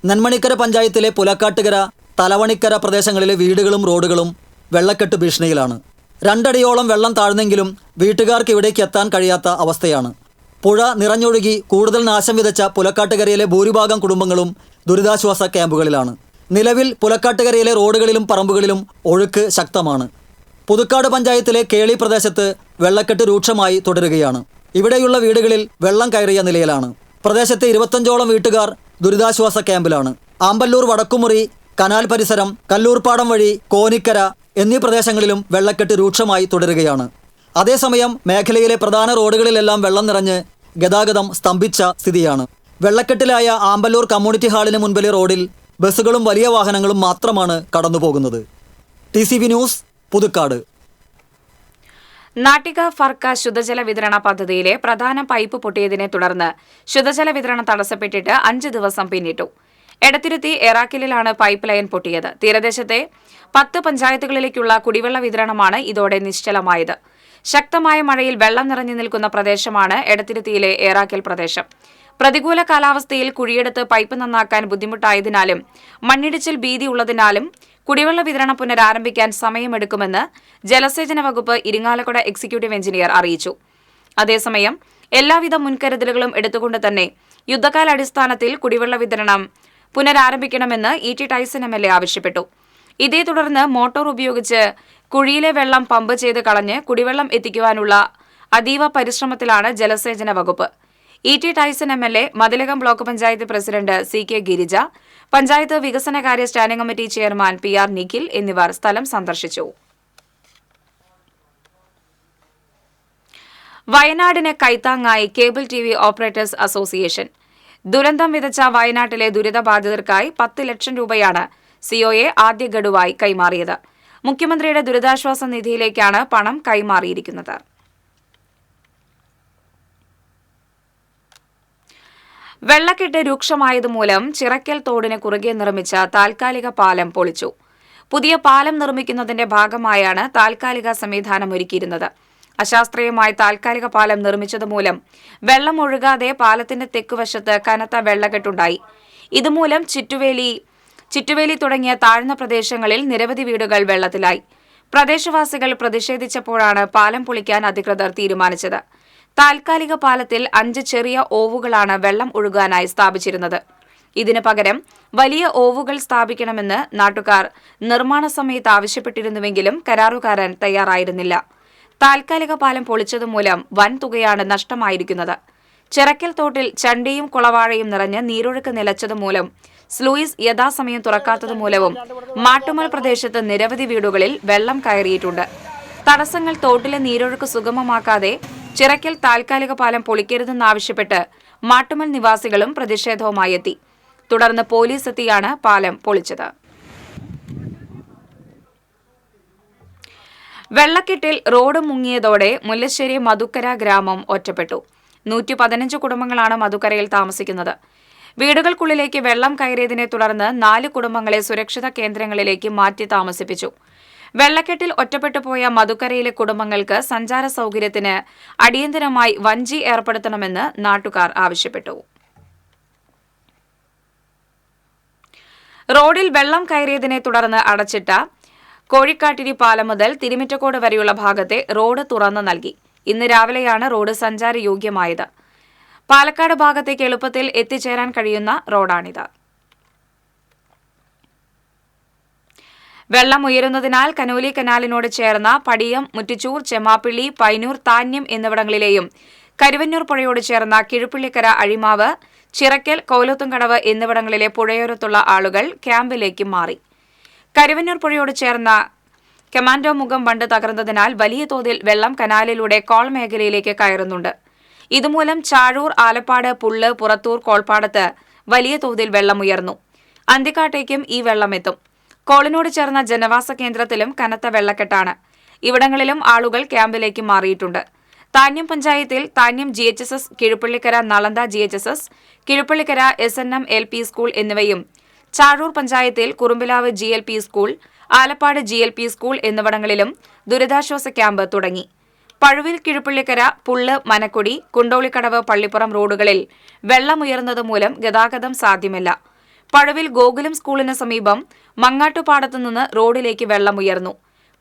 നെന്മണിക്കര പഞ്ചായത്തിലെ പുലക്കാട്ടുകര, തലവണിക്കര പ്രദേശങ്ങളിലെ വീടുകളും റോഡുകളും വെള്ളക്കെട്ട് ഭീഷണിയിലാണ്. 2 അടിയോളം വെള്ളം താഴ്ന്നെങ്കിലും വീട്ടുകാർക്ക് ഇവിടേക്ക് എത്താൻ കഴിയാത്ത അവസ്ഥയാണ്. പുഴ നിറഞ്ഞൊഴുകി കൂടുതൽ നാശം വിതച്ച പുലക്കാട്ടുകരയിലെ ഭൂരിഭാഗം കുടുംബങ്ങളും ദുരിതാശ്വാസ ക്യാമ്പുകളിലാണ്. നിലവിൽ പുലക്കാട്ടുകരയിലെ റോഡുകളിലും പറമ്പുകളിലും ഒഴുക്ക് ശക്തമാണ്. പുതുക്കാട് പഞ്ചായത്തിലെ കേളി പ്രദേശത്ത് വെള്ളക്കെട്ട് രൂക്ഷമായി തുടരുകയാണ്. ഇവിടെയുള്ള വീടുകളിൽ വെള്ളം കയറിയ നിലയിലാണ്. പ്രദേശത്തെ 25ഓളം വീട്ടുകാർ ദുരിതാശ്വാസ ക്യാമ്പിലാണ്. ആമ്പല്ലൂർ, വടക്കുമുറി, കനാൽ പരിസരം, കല്ലൂർപ്പാടം വഴി, കോനിക്കര എന്നീ പ്രദേശങ്ങളിലും വെള്ളക്കെട്ട് രൂക്ഷമായി തുടരുകയാണ്. അതേസമയം മേഖലയിലെ പ്രധാന റോഡുകളിലെല്ലാം വെള്ളം നിറഞ്ഞ് ഗതാഗതം സ്തംഭിച്ച സ്ഥിതിയാണ്. വെള്ളക്കെട്ടിലായ ആമ്പല്ലൂർ കമ്മ്യൂണിറ്റി ഹാളിന് മുൻപിലെ റോഡിൽ ബസ്സുകളും വലിയ വാഹനങ്ങളും മാത്രമാണ് കടന്നുപോകുന്നത്. TCV news, Puthukkad. നാട്ടിക ഫർക്ക ശുദ്ധജല വിതരണ പദ്ധതിയിലെ പ്രധാന പൈപ്പ് പൊട്ടിയതിനെ തുടർന്ന് ശുദ്ധജല വിതരണം തടസ്സപ്പെട്ടിട്ട് 5 ദിവസം പിന്നിട്ടു. എടത്തിരുത്തി എറാക്കിലാണ് പൈപ്പ് ലൈൻ പൊട്ടിയത്. തീരദേശത്തെ 10 പഞ്ചായത്തുകളിലേക്കുള്ള കുടിവെള്ള വിതരണമാണ് ഇതോടെ നിശ്ചലമായത്. ശക്തമായ മഴയിൽ വെള്ളം നിറഞ്ഞു നിൽക്കുന്ന പ്രദേശമാണ് എടത്തിരുത്തിയിലെ ഏറാക്കൽ പ്രദേശം. പ്രതികൂല കാലാവസ്ഥയിൽ കുഴിയെടുത്ത് പൈപ്പ് നന്നാക്കാൻ ബുദ്ധിമുട്ടായതിനാലും മണ്ണിടിച്ചിൽ ഭീതിയുള്ളതിനാലും കുടിവെള്ള വിതരണം പുനരാരംഭിക്കാൻ സമയമെടുക്കുമെന്ന് ജലസേചന വകുപ്പ് ഇരിങ്ങാലക്കുട എക്സിക്യൂട്ടീവ് എഞ്ചിനീയർ അറിയിച്ചു. അതേസമയം എല്ലാവിധ മുൻകരുതലുകളും എടുത്തുകൊണ്ട് തന്നെ യുദ്ധകാലാടിസ്ഥാനത്തിൽ കുടിവെള്ള വിതരണം പുനരാരംഭിക്കണമെന്ന് E.T. ടൈസൺ MLA ആവശ്യപ്പെട്ടു. ഇതേ തുടർന്ന് മോട്ടോർ ഉപയോഗിച്ച് കുഴിയിലെ വെള്ളം പമ്പ് ചെയ്ത് കളഞ്ഞ് കുടിവെള്ളം എത്തിക്കുവാനുള്ള അതീവ പരിശ്രമത്തിലാണ് ജലസേചന വകുപ്പ്. E.T. Tyson MLA, Mathilakam block panchayat president CK Girija, panchayat വികസനകാര്യ standing committee chairman PR Nikhil എന്നിവർ സ്ഥലം സന്ദർശിച്ചു. വയനാടിന് കൈത്താങ്ങായി കേബിൾ TV ഓപ്പറേറ്റേഴ്സ് അസോസിയേഷൻ. ദുരന്തം വിതച്ച വയനാട്ടിലെ ദുരിതബാധിതർക്കായി 10 ലക്ഷം രൂപയാണ് COA ആദ്യ ഗഡുവായി കൈമാറിയത്. മുഖ്യമന്ത്രിയുടെ ദുരിതാശ്വാസ നിധിയിലേക്കാണ് പണം കൈമാറിയിരിക്കുന്നത്. വെള്ളക്കെട്ട് രൂക്ഷമായതുമൂലം ചിറക്കൽ തോടിന് കുറുകെ നിർമ്മിച്ച താൽക്കാലിക പാലം പൊളിച്ചു. പുതിയ പാലം നിർമ്മിക്കുന്നതിന്റെ ഭാഗമായാണ് താൽക്കാലിക സംവിധാനം ഒരുക്കിയിരുന്നത്. അശാസ്ത്രീയമായി താൽക്കാലിക പാലം നിർമ്മിച്ചതുമൂലം വെള്ളം ഒഴുകാതെ പാലത്തിന്റെ തെക്കുവശത്ത് കനത്ത വെള്ളക്കെട്ടുണ്ടായി. ഇതുമൂലം ചിറ്റുവേലി തുടങ്ങിയ താഴ്ന്ന പ്രദേശങ്ങളിൽ നിരവധി വീടുകൾ വെള്ളത്തിലായി. പ്രദേശവാസികൾ പ്രതിഷേധിച്ചപ്പോഴാണ് പാലം പൊളിക്കാൻ അധികൃതർ തീരുമാനിച്ചത്. താൽക്കാലിക പാലത്തിൽ 5 ചെറിയ ഓവുകളാണ് വെള്ളം ഒഴുകാനായി സ്ഥാപിച്ചിരുന്നത്. ഇതിനു പകരം വലിയ ഓവുകൾ സ്ഥാപിക്കണമെന്ന് നാട്ടുകാർ നിർമ്മാണ സമയത്ത് ആവശ്യപ്പെട്ടിരുന്നുവെങ്കിലും കരാറുകാരൻ തയ്യാറായിരുന്നില്ല. താൽക്കാലിക പാലം പൊളിച്ചതുമൂലം വൻതുകയാണ് നഷ്ടമായിരിക്കുന്നത്. ചിറക്കൽ തോട്ടിൽ ചണ്ടിയും കുളവാഴയും നിറഞ്ഞ് നീരൊഴുക്ക് നിലച്ചതുമൂലം സ്ലൂയിസ് യഥാസമയം തുറക്കാത്തതുമൂലവും മാട്ടുമൽ പ്രദേശത്ത് നിരവധി വീടുകളിൽ വെള്ളം കയറിയിട്ടുണ്ട്. തടസ്സങ്ങൾ തോട്ടിലെ നീരൊഴുക്ക് സുഗമമാക്കാതെ ചിറക്കൽ താൽക്കാലിക പാലം പൊളിക്കരുതെന്നാവശ്യപ്പെട്ട് മാട്ടുമൽ നിവാസികളും പ്രതിഷേധവുമായി എത്തി. തുടർന്ന് പോലീസ് എത്തിയാണ് പാലം പൊളിച്ചത്. വെള്ളക്കെട്ടിൽ റോഡ് മുങ്ങിയതോടെ മുല്ലശ്ശേരി മധുക്കര ഗ്രാമം ഒറ്റപ്പെട്ടു. 115 കുടുംബങ്ങളാണ് മധുക്കരയിൽ താമസിക്കുന്നത്. വീടുകൾക്കുള്ളിലേക്ക് വെള്ളം കയറിയതിനെ തുടർന്ന് 4 കുടുംബങ്ങളെ സുരക്ഷിത കേന്ദ്രങ്ങളിലേക്ക് മാറ്റി താമസിപ്പിച്ചു. വെള്ളക്കെട്ടിൽ ഒറ്റപ്പെട്ടുപോയ മധുക്കരയിലെ കുടുംബങ്ങൾക്ക് സഞ്ചാര സൌകര്യത്തിന് അടിയന്തരമായി വഞ്ചി ഏർപ്പെടുത്തണമെന്ന് നാട്ടുകാർ ആവശ്യപ്പെട്ടു. റോഡിൽ വെള്ളം കയറിയതിനെ തുടർന്ന് അടച്ചിട്ട കോഴിക്കാട്ടിരി പാലം മുതൽ തിരുമിറ്റക്കോട് വരെയുള്ള ഭാഗത്തെ റോഡ് തുറന്നു നൽകി. ഇന്ന് രാവിലെയാണ് റോഡ് സഞ്ചാരയോഗ്യമായത്. പാലക്കാട് ഭാഗത്തേക്ക് എളുപ്പത്തിൽ എത്തിച്ചേരാൻ കഴിയുന്ന റോഡാണിത്. വെള്ളം ഉയരുന്നതിനാൽ കനോലി കനാലിനോട് ചേർന്ന പടിയം, മുറ്റിച്ചൂർ, ചെമാപ്പിള്ളി, പൈനൂർ, താന്യം എന്നിവിടങ്ങളിലെയും കരുവന്നൂർ പുഴയോട് ചേർന്ന കിഴുപ്പിള്ളിക്കര, അഴിമാവ്, ചിറക്കൽ, കോലത്തുംകടവ് എന്നിവിടങ്ങളിലെ പുഴയോരത്തുള്ള ആളുകൾ ക്യാമ്പിലേക്ക് മാറി. കരുവന്നൂർ പുഴയോട് ചേർന്ന കമാൻഡോ മുഖം ബണ്ട് തകർന്നതിനാൽ വലിയ തോതിൽ വെള്ളം കനാലിലൂടെ കോൾ മേഖലയിലേക്ക് കയറുന്നുണ്ട്. ഇതുമൂലം ചാഴൂർ, ആലപ്പാട്, പുള്ള്, പുറത്തൂർ, കോൾപ്പാടത്ത് വലിയ തോതിൽ വെള്ളമുയർന്നു. അന്തിക്കാട്ടേക്കും ഈ വെള്ളമെത്തും. കോളിനോട് ചേർന്ന ജനവാസ കേന്ദ്രത്തിലും കനത്ത വെള്ളക്കെട്ടാണ്. ഇവിടങ്ങളിലും ആളുകൾ ക്യാമ്പിലേക്ക് മാറിയിട്ടുണ്ട്. താന്യം പഞ്ചായത്തിൽ Thanyam GHSS, Kizhuppillikkara Nalanda GHSS, Kizhuppillikkara SNM LP school എന്നിവയും, ചാഴൂർ പഞ്ചായത്തിൽ Kurumbilavu GLP school, Alappad GLP school എന്നിവിടങ്ങളിലും ദുരിതാശ്വാസ ക്യാമ്പ് തുടങ്ങി. പഴുവിൽ, കിഴുപ്പള്ളിക്കര, പുള്ള്, മനക്കൊടി, കുണ്ടോളിക്കടവ്, പള്ളിപ്പുറം റോഡുകളിൽ വെള്ളമുയർന്നതുമൂലം ഗതാഗതം സാധ്യമല്ല. പഴുവിൽ ഗോകുലം സ്കൂളിന് സമീപം മങ്ങാട്ടുപാടത്തുനിന്ന് റോഡിലേക്ക് വെള്ളമുയർന്നു.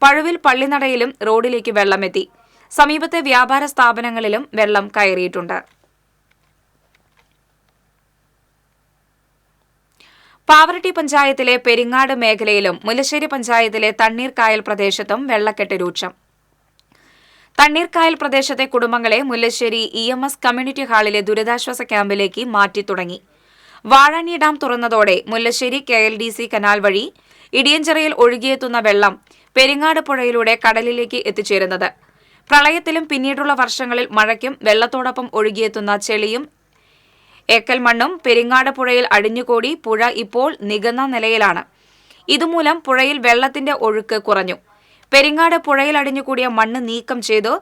പഴുവിൽ പള്ളിനടയിലും റോഡിലേക്ക് വെള്ളമെത്തി. സമീപത്തെ വ്യാപാര സ്ഥാപനങ്ങളിലും വെള്ളം കയറിയിട്ടുണ്ട്. പാവറട്ടി പഞ്ചായത്തിലെ പെരിങ്ങാട് മേഖലയിലും മുല്ലശ്ശേരി പഞ്ചായത്തിലെ തണ്ണീർക്കായൽ പ്രദേശത്തും വെള്ളക്കെട്ട് രൂക്ഷം. തണ്ണീർക്കായൽ പ്രദേശത്തെ കുടുംബങ്ങളെ മുല്ലശ്ശേരി EMS കമ്മ്യൂണിറ്റി ഹാളിലെ ദുരിതാശ്വാസ ക്യാമ്പിലേക്ക് മാറ്റി തുടങ്ങി. വാഴാനി ഡാം തുറന്നതോടെ മുല്ലശ്ശേരി KLDC കനാൽ വഴി ഇടിയഞ്ചിറയിൽ ഒഴുകിയെത്തുന്ന വെള്ളം പെരിങ്ങാട് പുഴയിലൂടെ കടലിലേക്ക് എത്തിച്ചേരുന്നത്. പ്രളയത്തിലും പിന്നീടുള്ള വർഷങ്ങളിൽ മഴയ്ക്കും വെള്ളത്തോടൊപ്പം ഒഴുകിയെത്തുന്ന ചെളിയും ഏക്കൽ മണ്ണും പെരിങ്ങാട് പുഴയിൽ അടിഞ്ഞുകൂടി പുഴ ഇപ്പോൾ നികന്ന നിലയിലാണ്. ഇതുമൂലം പുഴയിൽ വെള്ളത്തിന്റെ ഒഴുക്ക് കുറഞ്ഞു. പെരിങ്ങാട് പുഴയിൽ അടിഞ്ഞുകൂടിയ മണ്ണ് നീക്കം ചെയ്തു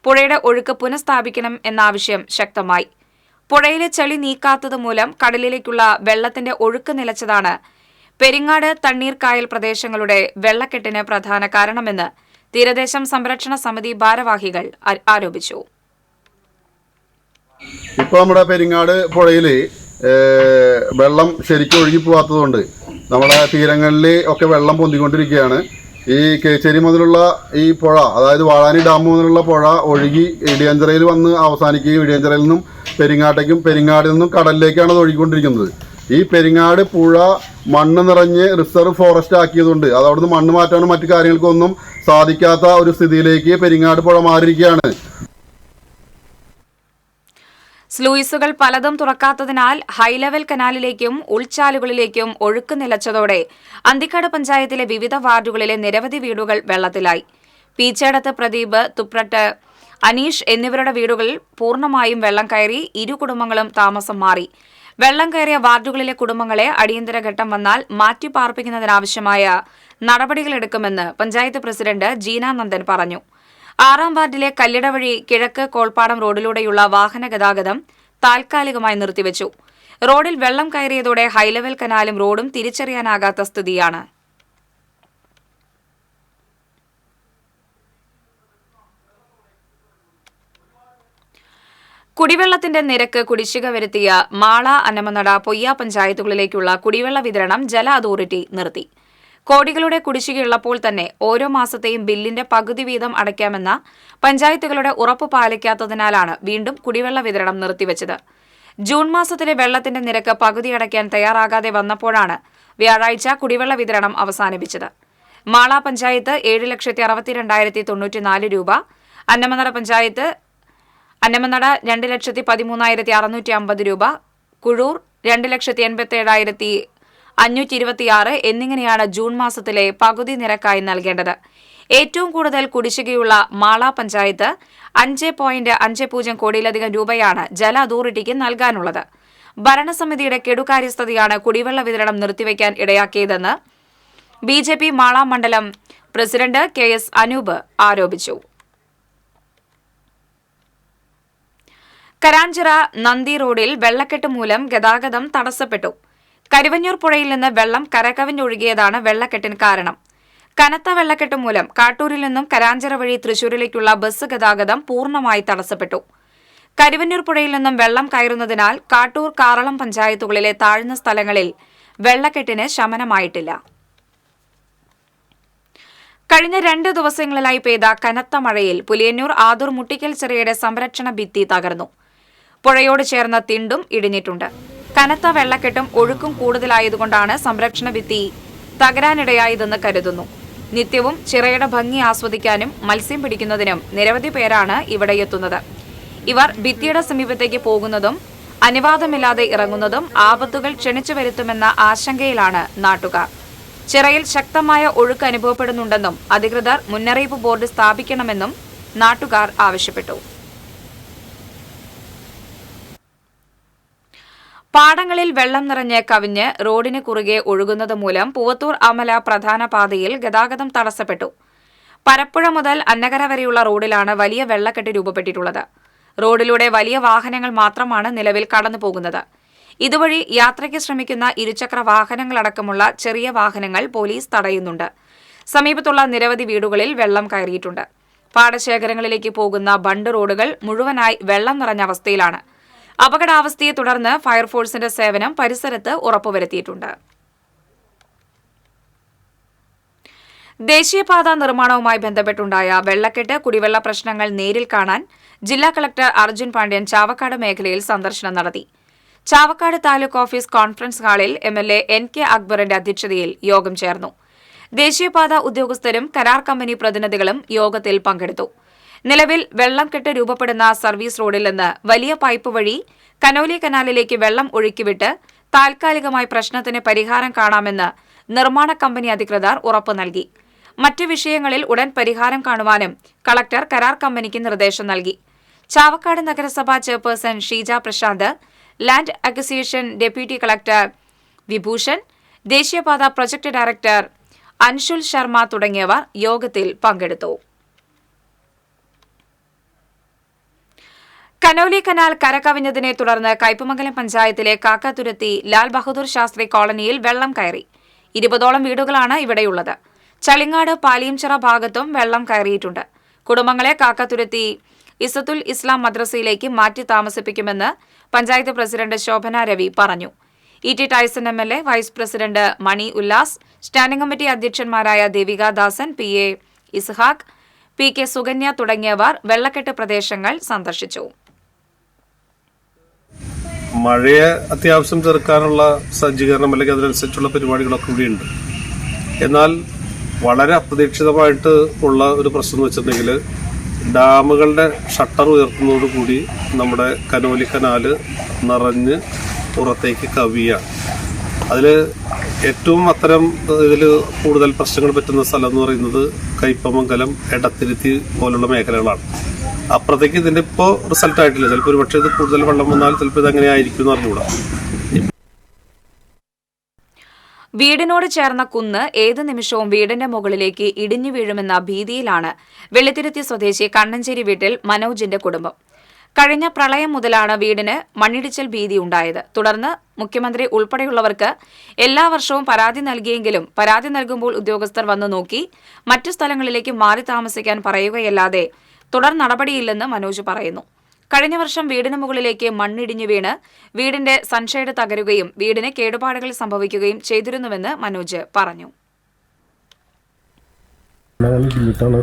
പുഴയുടെ ഒഴുക്ക് പുനഃസ്ഥാപിക്കണം എന്ന ആവശ്യം ശക്തമായി. പുഴയിലെ ചെളി നീക്കാത്തതുമൂലം കടലിലേക്കുള്ള വെള്ളത്തിന്റെ ഒഴുക്ക് നിലച്ചതാണ് പെരിങ്ങാട് തണ്ണീർക്കായൽ പ്രദേശങ്ങളുടെ വെള്ളക്കെട്ടിന് പ്രധാന കാരണമെന്ന് തീരദേശം സംരക്ഷണ സമിതി ഭാരവാഹികൾ ആരോപിച്ചു. ഇപ്പോൾ നമ്മുടെ പെരിങ്ങാട് പുഴയിൽ വെള്ളം ശരിക്കും ഒഴുകി പോകാത്തതുകൊണ്ട് നമ്മുടെ തീരങ്ങളിൽ ഒക്കെ വെള്ളം പൊന്തിക്കൊണ്ടിരിക്കുകയാണ്. ഈ കേച്ചേരി മുതലുള്ള ഈ പുഴ, അതായത് വാഴാനി ഡാം മുതലുള്ള പുഴ ഒഴുകി ഇടിയഞ്ചിറയിൽ വന്ന് അവസാനിക്കുകയും ഇടിയഞ്ചിറയിൽ നിന്നും പെരിങ്ങാട്ടേക്കും പെരിങ്ങാടിൽ നിന്നും കടലിലേക്കാണ് അത് ഒഴുകിക്കൊണ്ടിരിക്കുന്നത്. ഈ പെരിങ്ങാട് പുഴ മണ്ണ് നിറഞ്ഞ് റിസർവ് ഫോറസ്റ്റ് ആക്കിയതുകൊണ്ട് അത് അവിടുന്ന് മണ്ണ് മാറ്റാനും മറ്റു കാര്യങ്ങൾക്കൊന്നും സാധിക്കാത്ത ഒരു സ്ഥിതിയിലേക്ക് പെരിങ്ങാട് പുഴ മാറിയിരിക്കുകയാണ്. സ്ലൂയിസുകൾ പലതും തുറക്കാത്തതിനാൽ ഹൈലെവൽ കനാലിലേക്കും ഉൾച്ചാലുകളിലേക്കും ഒഴുക്ക് നിലച്ചതോടെ അന്തിക്കാട് പഞ്ചായത്തിലെ വിവിധ വാർഡുകളിലെ നിരവധി വീടുകൾ വെള്ളത്തിലായി. പീച്ചേടത്ത് പ്രദീപ്, തുപ്രട്ട്, അനീഷ് എന്നിവരുടെ വീടുകളിൽ പൂർണ്ണമായും വെള്ളം കയറി. ഇരു കുടുംബങ്ങളും താമസം മാറി. വെള്ളം കയറിയ വാർഡുകളിലെ കുടുംബങ്ങളെ അടിയന്തര ഘട്ടം വന്നാൽ മാറ്റിപ്പാർപ്പിക്കുന്നതിനാവശ്യമായ നടപടികളെടുക്കുമെന്ന് പഞ്ചായത്ത് പ്രസിഡന്റ് ജീന നന്ദൻ പറഞ്ഞു. 6-ാം വാർഡിലെ കല്ലിട വഴി കിഴക്ക് കോൾപ്പാടം റോഡിലൂടെയുള്ള വാഹന ഗതാഗതം താൽക്കാലികമായി നിർത്തിവച്ചു. റോഡിൽ വെള്ളം കയറിയതോടെ ഹൈലെവൽ കനാലും റോഡും തിരിച്ചറിയാനാകാത്ത സ്ഥിതിയാണ്. കുടിവെള്ളത്തിന്റെ നിരക്ക് കുടിശ്ശിക വരുത്തിയ മാള, അന്നമനട, പൊയ്യ പഞ്ചായത്തുകളിലേക്കുള്ള കുടിവെള്ള വിതരണം ജല അതോറിറ്റി നിർത്തി. കോടികളുടെ കുടിശ്ശികയുള്ളപ്പോൾ തന്നെ ഓരോ മാസത്തെയും ബില്ലിന്റെ പകുതി വീതം അടയ്ക്കാമെന്ന പഞ്ചായത്തുകളുടെ ഉറപ്പ് പാലിക്കാത്തതിനാലാണ് വീണ്ടും കുടിവെള്ള വിതരണം നിർത്തിവച്ചത്. ജൂൺ മാസത്തിലെ വെള്ളത്തിന്റെ നിരക്ക് പകുതി അടയ്ക്കാൻ തയ്യാറാകാതെ വന്നപ്പോഴാണ് വ്യാഴാഴ്ച കുടിവെള്ള വിതരണം അവസാനിപ്പിച്ചത്. മാള പഞ്ചായത്ത് 7,62,094 രൂപ, അന്നമനട പഞ്ചായത്ത് 2,13,650 രൂപ, കുഴൂർ 2,87,526 എന്നിങ്ങനെയാണ് ജൂൺ മാസത്തിലെ പകുതി നിരക്കായി നൽകേണ്ടത്. ഏറ്റവും കൂടുതൽ കുടിശ്ശികയുള്ള മാള പഞ്ചായത്ത് 5.50 കോടിയിലധികം രൂപയാണ് ജല അതോറിറ്റിക്ക് നൽകാനുള്ളത്. ഭരണസമിതിയുടെ കെടുകാര്യസ്ഥതയാണ് കുടിവെള്ള വിതരണം നിർത്തിവെക്കാൻ ഇടയാക്കിയതെന്ന് BJP മാള മണ്ഡലം പ്രസിഡന്റ് KS അനൂപ് ആരോപിച്ചു. കരാഞ്ചിറ നന്ദി റോഡിൽ വെള്ളക്കെട്ട് മൂലം ഗതാഗതം തടസ്സപ്പെട്ടു. കരുവന്നൂർ പുഴയിൽ നിന്ന് വെള്ളം കരകവിഞ്ഞൊഴുകിയതാണ് വെള്ളക്കെട്ടിന് കാരണം. കനത്ത വെള്ളക്കെട്ട് മൂലം കാട്ടൂരിൽ നിന്നും കരാഞ്ചിറ വഴി തൃശൂരിലേക്കുള്ള ബസ് ഗതാഗതം പൂർണ്ണമായി തടസ്സപ്പെട്ടു. കരുവന്നൂർ പുഴയിൽ നിന്നും വെള്ളം കയറുന്നതിനാൽ കാട്ടൂർ, കാറളം പഞ്ചായത്തുകളിലെ താഴ്ന്ന സ്ഥലങ്ങളിൽ വെള്ളക്കെട്ടിന് ശമനമായിട്ടില്ല. കഴിഞ്ഞ 2 ദിവസങ്ങളിലായി പെയ്ത കനത്ത മഴയിൽ പുലിയന്നൂർ ആദൂർ മുട്ടിക്കൽ ചിറയുടെ സംരക്ഷണ ഭിത്തി തകർന്നു. പുഴയോട് ചേർന്ന തിണ്ടും ഇടിഞ്ഞിട്ടുണ്ട്. കനത്ത വെള്ളക്കെട്ടും ഒഴുക്കും കൂടുതലായതുകൊണ്ടാണ് സംരക്ഷണ ഭിത്തി തകരാനിടയായതെന്ന് കരുതുന്നു. നിത്യവും ചിറയുടെ ഭംഗി ആസ്വദിക്കാനും മത്സ്യം പിടിക്കുന്നതിനും നിരവധി പേരാണ് ഇവിടെ എത്തുന്നത്. ഇവർ ഭിത്തിയുടെ സമീപത്തേക്ക് പോകുന്നതും അനുവാദമില്ലാതെ ഇറങ്ങുന്നതും ആപത്തുകൾ ക്ഷണിച്ചു വരുത്തുമെന്ന ആശങ്കയിലാണ് നാട്ടുകാർ. ചിറയിൽ ശക്തമായ ഒഴുക്ക് അനുഭവപ്പെടുന്നുണ്ടെന്നും അധികൃതർ മുന്നറിയിപ്പ് ബോർഡ് സ്ഥാപിക്കണമെന്നും നാട്ടുകാർ ആവശ്യപ്പെട്ടു. പാടങ്ങളിൽ വെള്ളം നിറഞ്ഞ് കവിഞ്ഞ് റോഡിന് കുറുകെ ഒഴുകുന്നത് മൂലം പൂവത്തൂർ അമല പ്രധാന പാതയിൽ ഗതാഗതം തടസ്സപ്പെട്ടു. പരപ്പുഴ മുതൽ അന്നകര വരെയുള്ള റോഡിലാണ് വലിയ വെള്ളക്കെട്ട് രൂപപ്പെട്ടിട്ടുള്ളത്. റോഡിലൂടെ വലിയ വാഹനങ്ങൾ മാത്രമാണ് നിലവിൽ കടന്നുപോകുന്നത്. ഇതുവഴി യാത്രയ്ക്ക് ശ്രമിക്കുന്ന ഇരുചക്ര വാഹനങ്ങളടക്കമുള്ള ചെറിയ വാഹനങ്ങൾ പോലീസ് തടയുന്നുണ്ട്. സമീപത്തുള്ള നിരവധി വീടുകളിൽ വെള്ളം കയറിയിട്ടുണ്ട്. പാടശേഖരങ്ങളിലേക്ക് പോകുന്ന ബണ്ട് റോഡുകൾ മുഴുവനായി വെള്ളം നിറഞ്ഞ അവസ്ഥയിലാണ്. അപകടാവസ്ഥയെ തുടർന്ന് ഫയർഫോഴ്സിന്റെ സേവനം പരിസരത്ത് ഉറപ്പുവരുത്തിയിട്ടുണ്ട്. ദേശീയപാത നിർമ്മാണവുമായി ബന്ധപ്പെട്ടുണ്ടായ വെള്ളക്കെട്ട്, കുടിവെള്ള പ്രശ്നങ്ങൾ നേരിൽ കാണാൻ ജില്ലാ കളക്ടർ അർജുൻ പാണ്ഡ്യൻ ചാവക്കാട് മേഖലയിൽ സന്ദർശനം നടത്തി. ചാവക്കാട് താലൂക്ക് ഓഫീസ് കോൺഫറൻസ് ഹാളിൽ MLA NK അക്ബറിന്റെ അധ്യക്ഷതയിൽ യോഗം ചേർന്നു. ദേശീയപാത ഉദ്യോഗസ്ഥരും കരാർ കമ്പനി പ്രതിനിധികളും യോഗത്തിൽ പങ്കെടുത്തു. നിലവിൽ വെള്ളം കെട്ട് രൂപപ്പെടുന്ന സർവീസ് റോഡിൽ നിന്ന് വലിയ പൈപ്പ് വഴി കനോലി കനാലിലേക്ക് വെള്ളം ഒഴുക്കിവിട്ട് താൽക്കാലികമായി പ്രശ്നത്തിന് പരിഹാരം കാണാമെന്ന് നിർമ്മാണ കമ്പനി അധികൃതർ ഉറപ്പു നൽകി. മറ്റ് വിഷയങ്ങളിൽ ഉടൻ പരിഹാരം കാണുവാനും കളക്ടർ കരാർ കമ്പനിക്ക് നിർദ്ദേശം നൽകി. ചാവക്കാട് നഗരസഭാ chairperson Sheeja Prashanth, land acquisition deputy collector Vibhushan, ദേശീയപാത പ്രൊജക്ട് ഡയറക്ടർ അൻഷുൽ ശർമ്മ തുടങ്ങിയവർ യോഗത്തിൽ പങ്കെടുത്തു. കനോലി കനാൽ കരകവിഞ്ഞതിനെ തുടർന്ന് കയ്പമംഗലം പഞ്ചായത്തിലെ കാക്കാതുരുത്തി ലാൽ ബഹദൂർ ശാസ്ത്രി കോളനിയിൽ വെള്ളം കയറി. 20ഓളം വീടുകളാണ് ഇവിടെയുള്ളത്. ചളിങ്ങാട് പാലിയംചിറ ഭാഗത്തും വെള്ളം കയറിയിട്ടുണ്ട്. കുടുംബങ്ങളെ കാക്കാതുരുത്തി ഇസത്തുൽ ഇസ്ലാം മദ്രസയിലേക്ക് മാറ്റി താമസിപ്പിക്കുമെന്ന് പഞ്ചായത്ത് പ്രസിഡന്റ് ശോഭന രവി പറഞ്ഞു. ഇ.ടി. ടൈസൺ എം.എൽ.എ, വൈസ് പ്രസിഡന്റ് മണി ഉല്ലാസ്, സ്റ്റാൻഡിംഗ് കമ്മിറ്റി അധ്യക്ഷന്മാരായ ദേവിക ദാസൻ, പി.എ. ഇസ്ഹാഖ്, പി.കെ. സുകന്യ തുടങ്ങിയവർ വെള്ളക്കെട്ട് പ്രദേശങ്ങൾ സന്ദർശിച്ചു. മഴയെ അത്യാവശ്യം ചെറുക്കാനുള്ള സജ്ജീകരണം അല്ലെങ്കിൽ അതിനനുസരിച്ചുള്ള പരിപാടികളൊക്കെ ഇവിടെയുണ്ട്. എന്നാൽ വളരെ അപ്രതീക്ഷിതമായിട്ട് ഉള്ള ഒരു പ്രശ്നം എന്ന് വെച്ചിട്ടുണ്ടെങ്കിൽ ഡാമുകളുടെ ഷട്ടർ ഉയർത്തുന്നതോടുകൂടി നമ്മുടെ കനോലി കനാല് നിറഞ്ഞ് പുറത്തേക്ക് കവിയാണ്. അതിൽ ഏറ്റവും അത്തരം ഇതിൽ കൂടുതൽ പ്രശ്നങ്ങൾ പറ്റുന്ന സ്ഥലം എന്ന് പറയുന്നത് കയ്പമംഗലം, എടത്തിരുത്തി പോലുള്ള മേഖലകളാണ്. അപ്പുറത്തേക്ക് ഇതിൻ്റെ ഇപ്പോൾ റിസൾട്ട് ആയിട്ടില്ല. ചിലപ്പോൾ ഒരു പക്ഷേ ഇത് കൂടുതൽ വെള്ളം വന്നാൽ ചിലപ്പോൾ ഇത് അങ്ങനെ ആയിരിക്കും എന്ന് അറിഞ്ഞുകൂടാ. വീടിനോട് ചേർന്ന കുന്ന് ഏത് നിമിഷവും വീടിന്റെ മുകളിലേക്ക് ഇടിഞ്ഞു വീഴുമെന്ന ഭീതിയിലാണ് വെള്ളിത്തിരുത്തി സ്വദേശി കണ്ണഞ്ചേരി വീട്ടിൽ മനോജിന്റെ കുടുംബം. കഴിഞ്ഞ പ്രളയം മുതലാണ് വീടിന് മണ്ണിടിച്ചിൽ ഭീതി ഉണ്ടായത്. തുടർന്ന് മുഖ്യമന്ത്രി ഉൾപ്പെടെയുള്ളവർക്ക് എല്ലാ വർഷവും പരാതി നൽകിയെങ്കിലും പരാതി നൽകുമ്പോൾ ഉദ്യോഗസ്ഥർ വന്നു നോക്കി മറ്റു സ്ഥലങ്ങളിലേക്ക് മാറി താമസിക്കാൻ പറയുകയല്ലാതെ തുടർ നടപടിയില്ലെന്ന് മനോജ് പറയുന്നു. കഴിഞ്ഞ വർഷം വീടിന് മുകളിലേക്ക് മണ്ണിടിഞ്ഞു വീണ് വീടിന്റെ സൺഷെയ്ഡ് തകരുകയും വീടിന് കേടുപാടുകൾ സംഭവിക്കുകയും ചെയ്തിരുന്നുവെന്ന് മനോജ് പറഞ്ഞു.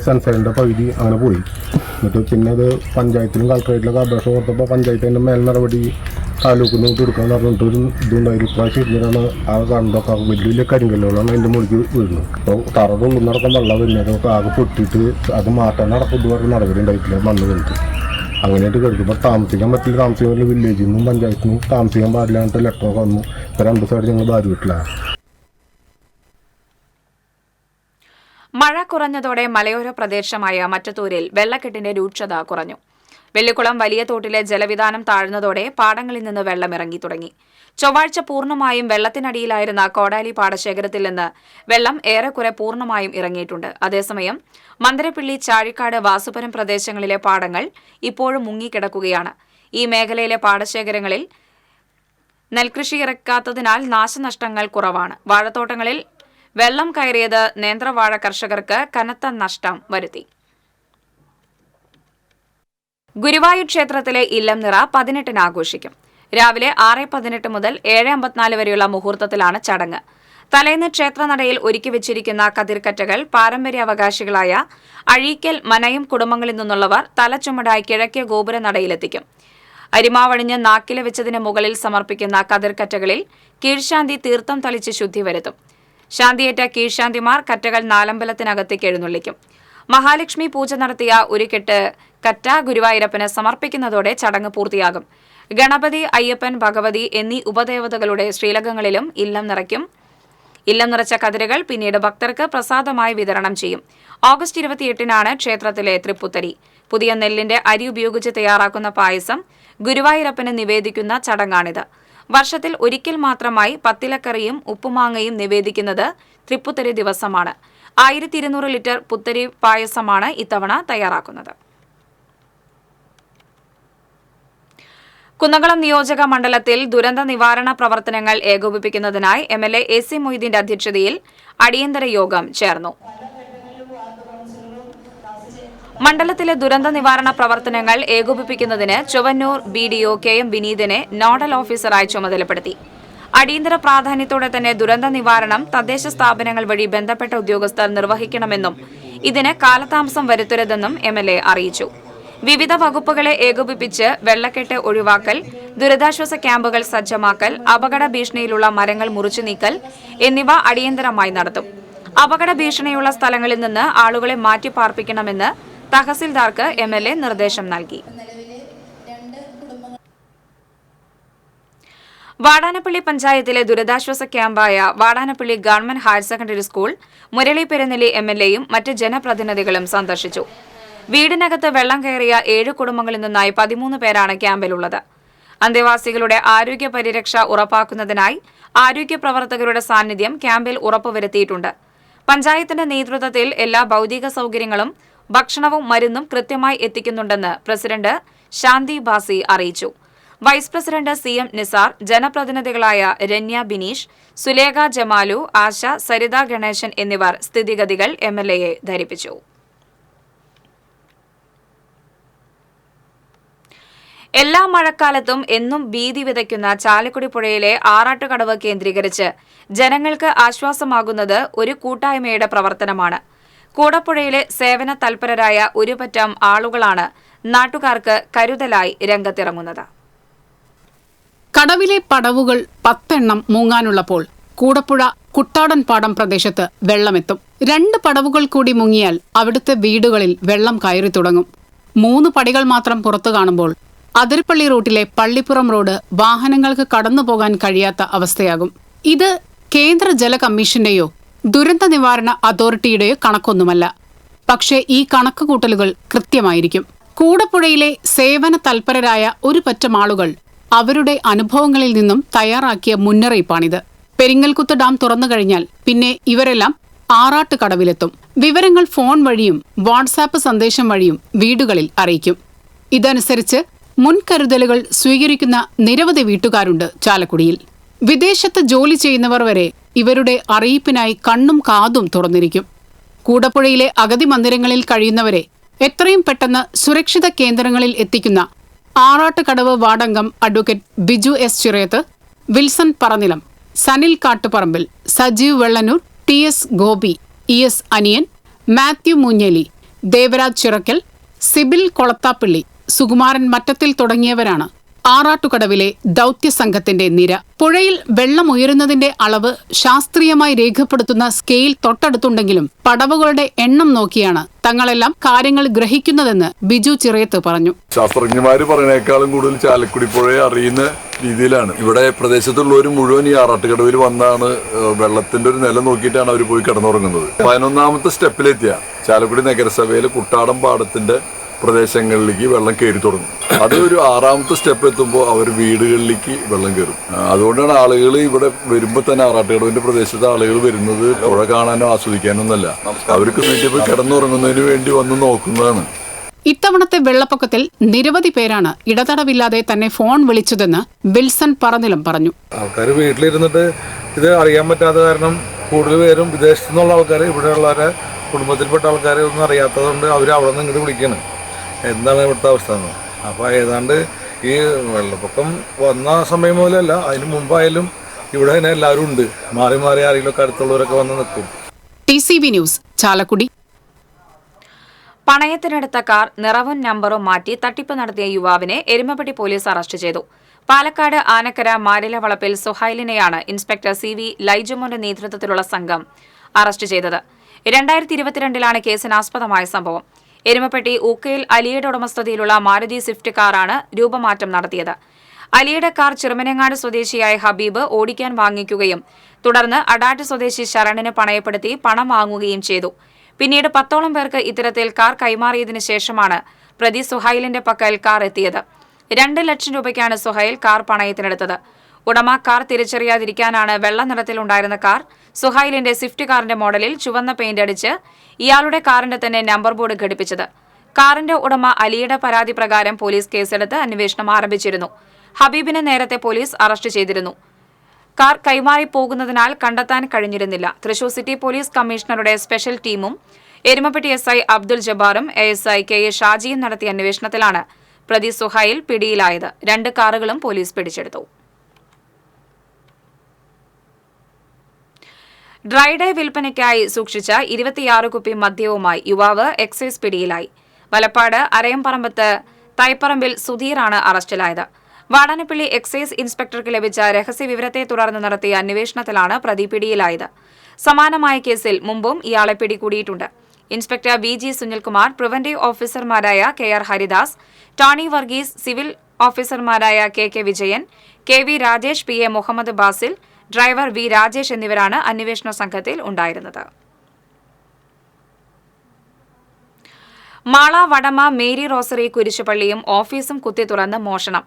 സൺസൈഡിന്റെ പകുതി അങ്ങനെ പോയി. എന്നിട്ട് പിന്നെ അത് പഞ്ചായത്തിലും കളക്ടറേറ്റിലൊക്കെ അപേക്ഷ കൊടുത്തപ്പോൾ പഞ്ചായത്ത് അതിൻ്റെ മേൽ നടപടി താലൂക്കിൽ നിന്ന് കൊടുക്കാന്ന് പറഞ്ഞിട്ട് ഒരു ഇതുണ്ടായി. ഇപ്രാവശ്യം ഇരുന്നിട്ടാണ് ആ കണ്ടൊക്കെ വലിയ വലിയ കരിങ്കല്ലുകളാണ് അതിൻ്റെ മുകളിൽ വീഴുന്നത്. അപ്പോൾ തറയുടെ ഉള്ളിൽ നടക്കാൻ വെള്ളം വരുന്നതൊക്കെ ആകെ പൊട്ടിയിട്ട് അത് മാറ്റാൻ നടക്കും ഇതുവരെ നടപടി ഉണ്ടായിട്ടില്ല. മണ്ണ് വന്നിട്ട് അങ്ങനെയായിട്ട് കിടക്കും. ഇപ്പോൾ താമസിക്കാൻ പറ്റില്ല. താമസിക്കാൻ വില്ലേജിൽ നിന്നും പഞ്ചായത്തിൽ നിന്നും താമസിക്കാൻ പാടില്ല എന്നിട്ട് ലെറ്ററൊക്കെ വന്നു. ഇപ്പോൾ 2 ദിവസമായിട്ട് ഞങ്ങൾ ഭാര്യ വീട്ടിലാണ്. മഴ കുറഞ്ഞതോടെ മലയോര പ്രദേശമായ മറ്റത്തൂരിൽ വെള്ളക്കെട്ടിന്റെ രൂക്ഷത കുറഞ്ഞു. വെള്ളിക്കുളം വലിയ തോട്ടിലെ ജലവിധാനം താഴ്ന്നതോടെ പാടങ്ങളിൽ നിന്ന് വെള്ളമിറങ്ങി തുടങ്ങി. ചൊവ്വാഴ്ച പൂർണ്ണമായും വെള്ളത്തിനടിയിലായിരുന്ന കോടാലി പാടശേഖരത്തിൽ നിന്ന് വെള്ളം ഏറെക്കുറെ പൂർണ്ണമായും ഇറങ്ങിയിട്ടുണ്ട്. അതേസമയം മന്ദരപ്പിള്ളി, ചാഴിക്കാട്, വാസുപുരം പ്രദേശങ്ങളിലെ പാടങ്ങൾ ഇപ്പോഴും മുങ്ങിക്കിടക്കുകയാണ്. ഈ മേഖലയിലെ പാടശേഖരങ്ങളിൽ നെൽകൃഷി ഇറക്കാത്തതിനാൽ നാശനഷ്ടങ്ങൾ കുറവാണ്. വാഴത്തോട്ടങ്ങളിൽ വെള്ളം കയറിയത് നേന്ത്രവാഴ കർഷകർക്ക് കനത്ത നഷ്ടം വരുത്തി. ഗുരുവായൂർ ക്ഷേത്രത്തിലെ ഇല്ലം നിറ 18-ന് ആഘോഷിക്കും. രാവിലെ 6:18 മുതൽ 7:54 വരെയുള്ള മുഹൂർത്തത്തിലാണ് ചടങ്ങ്. തലേന്ന് ക്ഷേത്രനടയിൽ ഒരുക്കിവെച്ചിരിക്കുന്ന കതിർക്കറ്റകൾ പാരമ്പര്യാവകാശികളായ അഴീക്കൽ, മനയം കുടുംബങ്ങളിൽ നിന്നുള്ളവർ തലച്ചുമടായി കിഴക്കേ ഗോപുര നടയിലെത്തിക്കും. അരിമാവണിഞ്ഞ് നാക്കില വെച്ചതിന് മുകളിൽ സമർപ്പിക്കുന്ന കതിർക്കറ്റകളിൽ കീഴ്ശാന്തി തീർത്ഥം തളിച്ച് ശുദ്ധി വരുത്തും. ശാന്തിയേറ്റ കീഴ്ശാന്തിമാർ കറ്റകൾ നാലമ്പലത്തിനകത്തേക്ക് എഴുന്നള്ളിക്കും. മഹാലക്ഷ്മി പൂജ നടത്തിയ ഒരു കെട്ട് കറ്റ ഗുരുവായൂരപ്പന് സമർപ്പിക്കുന്നതോടെ ചടങ്ങ് പൂർത്തിയാകും. ഗണപതി, അയ്യപ്പൻ, ഭഗവതി എന്നീ ഉപദേവതകളുടെ ശ്രീലകങ്ങളിലും ഇല്ലം നിറയ്ക്കും. ഇല്ലം നിറച്ച കതിരുകൾ പിന്നീട് ഭക്തർക്ക് പ്രസാദമായി വിതരണം ചെയ്യും. ഓഗസ്റ്റ് 28-നാണ് ക്ഷേത്രത്തിലെ തൃപ്പുത്തരി. പുതിയ നെല്ലിന്റെ അരി ഉപയോഗിച്ച് തയ്യാറാക്കുന്ന പായസം ഗുരുവായൂരപ്പന് നിവേദിക്കുന്ന ചടങ്ങാണിത്. വർഷത്തിൽ ഒരിക്കൽ മാത്രമായി പത്തിലക്കറിയും ഉപ്പുമാങ്ങയും നിവേദിക്കുന്നത് തൃപ്പുത്തരി ദിവസമാണ്. 1200 ലിറ്റർ പുത്തരി പായസമാണ് ഇത്തവണ തയ്യാറാക്കുന്നത്. കുന്നംകുളം നിയോജക മണ്ഡലത്തിൽ ദുരന്ത നിവാരണ പ്രവർത്തനങ്ങൾ ഏകോപിപ്പിക്കുന്നതിനായി എം.എൽ.എ. എ.സി. മൊയ്തീന്റെ അധ്യക്ഷതയിൽ അടിയന്തര യോഗം ചേർന്നു. മണ്ഡലത്തിലെ ദുരന്ത നിവാരണ പ്രവർത്തനങ്ങൾ ഏകോപിപ്പിക്കുന്നതിന് ചൊവ്വന്നൂർ BDO KM വിനീതിനെ നോഡൽ ഓഫീസറായി ചുമതലപ്പെടുത്തി. അടിയന്തര പ്രാധാന്യത്തോടെ തന്നെ ദുരന്ത നിവാരണം തദ്ദേശ സ്ഥാപനങ്ങൾ വഴി ബന്ധപ്പെട്ട ഉദ്യോഗസ്ഥർ നിർവഹിക്കണമെന്നും ഇതിന് കാലതാമസം വരുത്തരുതെന്നും എം.എൽ.എ. അറിയിച്ചു. വിവിധ വകുപ്പുകളെ ഏകോപിപ്പിച്ച് വെള്ളക്കെട്ട് ഒഴിവാക്കൽ, ദുരിതാശ്വാസ ക്യാമ്പുകൾ സജ്ജമാക്കൽ, അപകട ഭീഷണിയിലുള്ള മരങ്ങൾ മുറിച്ചു നീക്കൽ എന്നിവ അടിയന്തരമായി നടത്തും. അപകട ഭീഷണിയുള്ള സ്ഥലങ്ങളിൽ നിന്ന് ആളുകളെ മാറ്റിപ്പാർപ്പിക്കണമെന്ന് തഹസിൽദാർക്ക് എം.എൽ.എ. നിർദ്ദേശം നൽകി. വാടാനപ്പള്ളി പഞ്ചായത്തിലെ ദുരിതാശ്വാസ ക്യാമ്പായ Vadanappally government higher secondary school Murali Perunnelli എം.എൽ.എയും മറ്റ് ജനപ്രതിനിധികളും സന്ദർശിച്ചു. വീടിനകത്ത് വെള്ളം കയറിയ 7 കുടുംബങ്ങളിൽ നിന്നായി 13 പേരാണ് ക്യാമ്പിലുള്ളത്. അന്തേവാസികളുടെ ആരോഗ്യ പരിരക്ഷ ഉറപ്പാക്കുന്നതിനായി ആരോഗ്യ പ്രവർത്തകരുടെ സാന്നിധ്യം ക്യാമ്പിൽ ഉറപ്പുവരുത്തിയിട്ടുണ്ട്. പഞ്ചായത്തിന്റെ നേതൃത്വത്തിൽ എല്ലാ ഭൌതിക സൌകര്യങ്ങളും ഭക്ഷണവും മരുന്നും കൃത്യമായി എത്തിക്കുന്നുണ്ടെന്ന് പ്രസിഡന്റ് ശാന്തി ബാസി അറിയിച്ചു. വൈസ് പ്രസിഡന്റ് CM നിസാർ, ജനപ്രതിനിധികളായ രന്യ ബിനീഷ്, സുലേഖ ജമാലു, ആശ, സരിത ഗണേശൻ എന്നിവർ സ്ഥിതിഗതികൾ MLAയെ ധരിപ്പിച്ചു. എല്ലാ മഴക്കാലത്തും എന്നും ഭീതി വിതയ്ക്കുന്ന ചാലക്കുടി പുഴയിലെ ആറാട്ടുകടവ് കേന്ദ്രീകരിച്ച് ജനങ്ങൾക്ക് ആശ്വാസമാകുന്നത് ഒരു കൂട്ടായ്മയുടെ പ്രവർത്തനമാണ്. കൂടപ്പുഴയിലെ സേവന തൽപരരായ ഒരു പറ്റം ആളുകളാണ് നാട്ടുകാർക്ക് കരുതലായി രംഗത്തിറങ്ങുന്നത്. കടവിലെ പടവുകൾ 10 എണ്ണം മുങ്ങാനുള്ളപ്പോൾ കൂടപ്പുഴ കുട്ടാടൻപാടം പ്രദേശത്ത് വെള്ളമെത്തും. 2 പടവുകൾ കൂടി മുങ്ങിയാൽ അവിടുത്തെ വീടുകളിൽ വെള്ളം കയറി തുടങ്ങും. 3 പടികൾ മാത്രം പുറത്തു കാണുമ്പോൾ അതിരപ്പള്ളി റൂട്ടിലെ പള്ളിപ്പുറം റോഡ് വാഹനങ്ങൾക്ക് കടന്നുപോകാൻ കഴിയാത്ത അവസ്ഥയാകും. ഇത് കേന്ദ്ര ജല കമ്മീഷന്റെയോ ദുരന്ത നിവാരണ അതോറിറ്റിയുടെയോ കണക്കൊന്നുമല്ല. പക്ഷേ ഈ കണക്കുകൂട്ടലുകൾ കൃത്യമായിരിക്കും. കൂടപ്പുഴയിലെ സേവന തൽപരരായ ഒരു പറ്റം ആളുകൾ അവരുടെ അനുഭവങ്ങളിൽ നിന്നും തയ്യാറാക്കിയ മുന്നറിയിപ്പാണിത്. പെരിങ്ങൽകുത്ത് ഡാം തുറന്നു കഴിഞ്ഞാൽ പിന്നെ ഇവരെല്ലാം ആറാട്ടുകടവിലെത്തും. വിവരങ്ങൾ ഫോൺ വഴിയും വാട്സാപ്പ് സന്ദേശം വഴിയും വീടുകളിൽ അറിയിക്കും. ഇതനുസരിച്ച് മുൻകരുതലുകൾ സ്വീകരിക്കുന്ന നിരവധി വീട്ടുകാരുണ്ട് ചാലക്കുടിയിൽ. വിദേശത്ത് ജോലി ചെയ്യുന്നവർ വരെ ഇവരുടെ അറിയിപ്പിനായി കണ്ണും കാതും തുറന്നിരിക്കും. കൂടപ്പുഴയിലെ അഗതി മന്ദിരങ്ങളിൽ കഴിയുന്നവരെ എത്രയും പെട്ടെന്ന് സുരക്ഷിത കേന്ദ്രങ്ങളിൽ എത്തിക്കുന്ന ആറാട്ടുകടവ് വാർഡംഗം advocate Biju S. Chirayath, Wilson Paranilam, Sanil Kattuparambil, Sajeev Vellannur, TS. Gopi, ES. Aniyan, Mathew Moonjeli, Devaraj Chirakkal, Sibil Kolathappally, Sukumaran Mattathil തുടങ്ങിയവരാണ് ആറാട്ടുകടവിലെ ദൗത്യസംഘത്തിന്റെ നിര. പുഴയിൽ വെള്ളം ഉയരുന്നതിന്റെ അളവ് ശാസ്ത്രീയമായി രേഖപ്പെടുത്തുന്ന സ്കെയിൽ തൊട്ടടുത്തുണ്ടെങ്കിലും പടവുകളുടെ എണ്ണം നോക്കിയാണ് തങ്ങളെല്ലാം കാര്യങ്ങൾ ഗ്രഹിക്കുന്നതെന്ന് ബിജു ചിറയത്ത് പറഞ്ഞു. ശാസ്ത്രജ്ഞന്മാര് പറയുന്നേക്കാളും കൂടുതൽ ചാലക്കുടി പുഴയെ അറിയുന്ന രീതിയിലാണ് ഇവിടെ പ്രദേശത്തുള്ളവർ മുഴുവൻ ഈ ആറാട്ടുകടവിൽ വന്നാണ് വെള്ളത്തിന്റെ ഒരു നില നോക്കിയിട്ടാണ് അവർ പോയി കിടന്നുറങ്ങുന്നത്. 11ാമത്തെ സ്റ്റെപ്പിലെത്തിയ ചാലക്കുടി നഗരസഭയിലെ കുട്ടാടം പാടത്തിന്റെ പ്രദേശങ്ങളിലേക്ക് വെള്ളം കയറി തുടങ്ങും. അത് ഒരു 6ാമത്തെ സ്റ്റെപ്പ് എത്തുമ്പോൾ അവർ വീടുകളിലേക്ക് വെള്ളം കയറും. അതുകൊണ്ടാണ് ആളുകൾ ഇവിടെ വരുമ്പോൾ തന്നെ ആറാട്ടുകടവിന്റെ പ്രദേശത്തെ ആളുകൾ വരുന്നത് പുഴ കാണാനോ ആസ്വദിക്കാനോ ഒന്നല്ല, അവർക്ക് വീട്ടിൽ പോയി കിടന്നുറങ്ങുന്നതിന് വേണ്ടി വന്ന് നോക്കുന്നതാണ്. ഇത്തവണത്തെ വെള്ളപ്പൊക്കത്തിൽ നിരവധി പേരാണ് ഇടതടവില്ലാതെ തന്നെ ഫോൺ വിളിച്ചതെന്ന് വിൽസൺ പറനിലം പറഞ്ഞു. ആൾക്കാർ വീട്ടിലിരുന്നിട്ട് ഇത് അറിയാൻ പറ്റാത്ത കാരണം കൂടുതൽ പേരും വിദേശത്തു നിന്നുള്ള ആൾക്കാർ ഇവിടെയുള്ളവരെ കുടുംബത്തിൽപ്പെട്ട ആൾക്കാരെ ഒന്നും അറിയാത്തതുകൊണ്ട് അവർ അവിടെ നിന്ന് ഇങ്ങോട്ട് വിളിക്കണം എന്താണ് ഇവിടുത്തെ അവസ്ഥ എന്ന്. അപ്പോൾ ഏതാണ്ട് ഈ വെള്ളപ്പൊക്കം വന്ന സമയം മുതലല്ല, അതിന് മുമ്പായാലും ഇവിടെ തന്നെ എല്ലാവരും ഉണ്ട്. മാറി മാറി ആരെങ്കിലും അടുത്തുള്ളവരൊക്കെ വന്ന് നിൽക്കും. TCB news Chalakudy. പണയത്തിനെടുത്ത കാർ നിറവും നമ്പറും മാറ്റി തട്ടിപ്പ് നടത്തിയ യുവാവിനെ എരുമപ്പെട്ടി പോലീസ് അറസ്റ്റ് ചെയ്തു. പാലക്കാട് ആനക്കര മാരിലവളപ്പിൽ സുഹൈലിനെയാണ് ഇൻസ്പെക്ടർ CV ലൈജുമോന്റെ നേതൃത്വത്തിലുള്ള സംഘം അറസ്റ്റ് ചെയ്തത്. 2022 കേസിനാസ്പദമായ സംഭവം. എരുമപ്പെട്ടി ഊക്കയിൽ അലിയുടെ ഉടമസ്ഥതയിലുള്ള മാരുതി സ്വിഫ്റ്റ് കാറാണ് രൂപമാറ്റം നടത്തിയത്. അലിയുടെ കാർ ചിറുമനങ്ങാട് സ്വദേശിയായ ഹബീബ് ഓടിക്കാൻ വാങ്ങിക്കുകയും തുടർന്ന് അടാട്ട് സ്വദേശി ശരണിന് പണയപ്പെടുത്തി പണം വാങ്ങുകയും ചെയ്തു. പിന്നീട് 10ഓളം പേർക്ക് ഇത്തരത്തിൽ കാർ കൈമാറിയതിനു ശേഷമാണ് പ്രതി സുഹൈലിന്റെ പക്കൽ കാർ എത്തിയത്. 2 ലക്ഷം രൂപയ്ക്കാണ് സുഹൈൽ കാർ പണയത്തിനെടുത്തത്. ഉടമ കാർ തിരിച്ചറിയാതിരിക്കാനാണ് വെള്ള നിറത്തിലുണ്ടായിരുന്ന കാർ സുഹൈലിന്റെ സ്വിഫ്റ്റ് കാറിന്റെ മോഡലിൽ ചുവന്ന പെയിന്റ് അടിച്ച് ഇയാളുടെ കാറിന്റെ തന്നെ നമ്പർ ബോർഡ് ഘടിപ്പിച്ചത്. കാറിന്റെ ഉടമ അലിയുടെ പരാതി പ്രകാരം പോലീസ് കേസെടുത്ത് അന്വേഷണം ആരംഭിച്ചിരുന്നു. ഹബീബിനെ നേരത്തെ പോലീസ് അറസ്റ്റ് ചെയ്തിരുന്നു. കാർ കൈമാറി പോകുന്നതിനാൽ കണ്ടെത്താൻ കഴിഞ്ഞിരുന്നില്ല. തൃശൂർ സിറ്റി പോലീസ് കമ്മീഷണറുടെ സ്പെഷ്യൽ ടീമും Erumapetty SI Abdul ജബ്ബാറും ASI KA ഷാജിയും നടത്തിയ അന്വേഷണത്തിലാണ് പ്രതി സുഹൈൽ പിടിയിലായത്. 2 കാറുകളും പോലീസ് പിടിച്ചെടുത്തു. ഡ്രൈഡേ വിൽപ്പനയ്ക്കായി സൂക്ഷിച്ച 26 കുപ്പി മദ്യവുമായി യുവാവ് എക്സൈസ് പിടിയിലായി. വലപ്പാട് അരയംപറമ്പത്ത് തൈപ്പറമ്പിൽ സുധീറാണ് അറസ്റ്റിലായത്. വാടാനപ്പള്ളി എക്സൈസ് ഇൻസ്പെക്ടർക്ക് ലഭിച്ച രഹസ്യ വിവരത്തെ തുടർന്ന് നടത്തിയ അന്വേഷണത്തിലാണ് പ്രതി പിടിയിലായത്. സമാനമായ കേസിൽ മുമ്പും ഇയാളെ പിടികൂടിയിട്ടുണ്ട്. ഇൻസ്പെക്ടർ VG സുനിൽകുമാർ, പ്രിവന്റീവ് ഓഫീസർമാരായ KR ഹരിദാസ്, ടോണി വർഗീസ്, സിവിൽ ഓഫീസർമാരായ KK Vijayan, KV Rajesh, PA Muhammad Basil, driver V Rajesh എന്നിവരാണ് അന്വേഷണ സംഘത്തിൽ ഉണ്ടായിരുന്നത്. മാള വടമ മേരി റോസറി കുരിശുപള്ളിയും ഓഫീസും കുത്തി തുറന്ന് മോഷണം.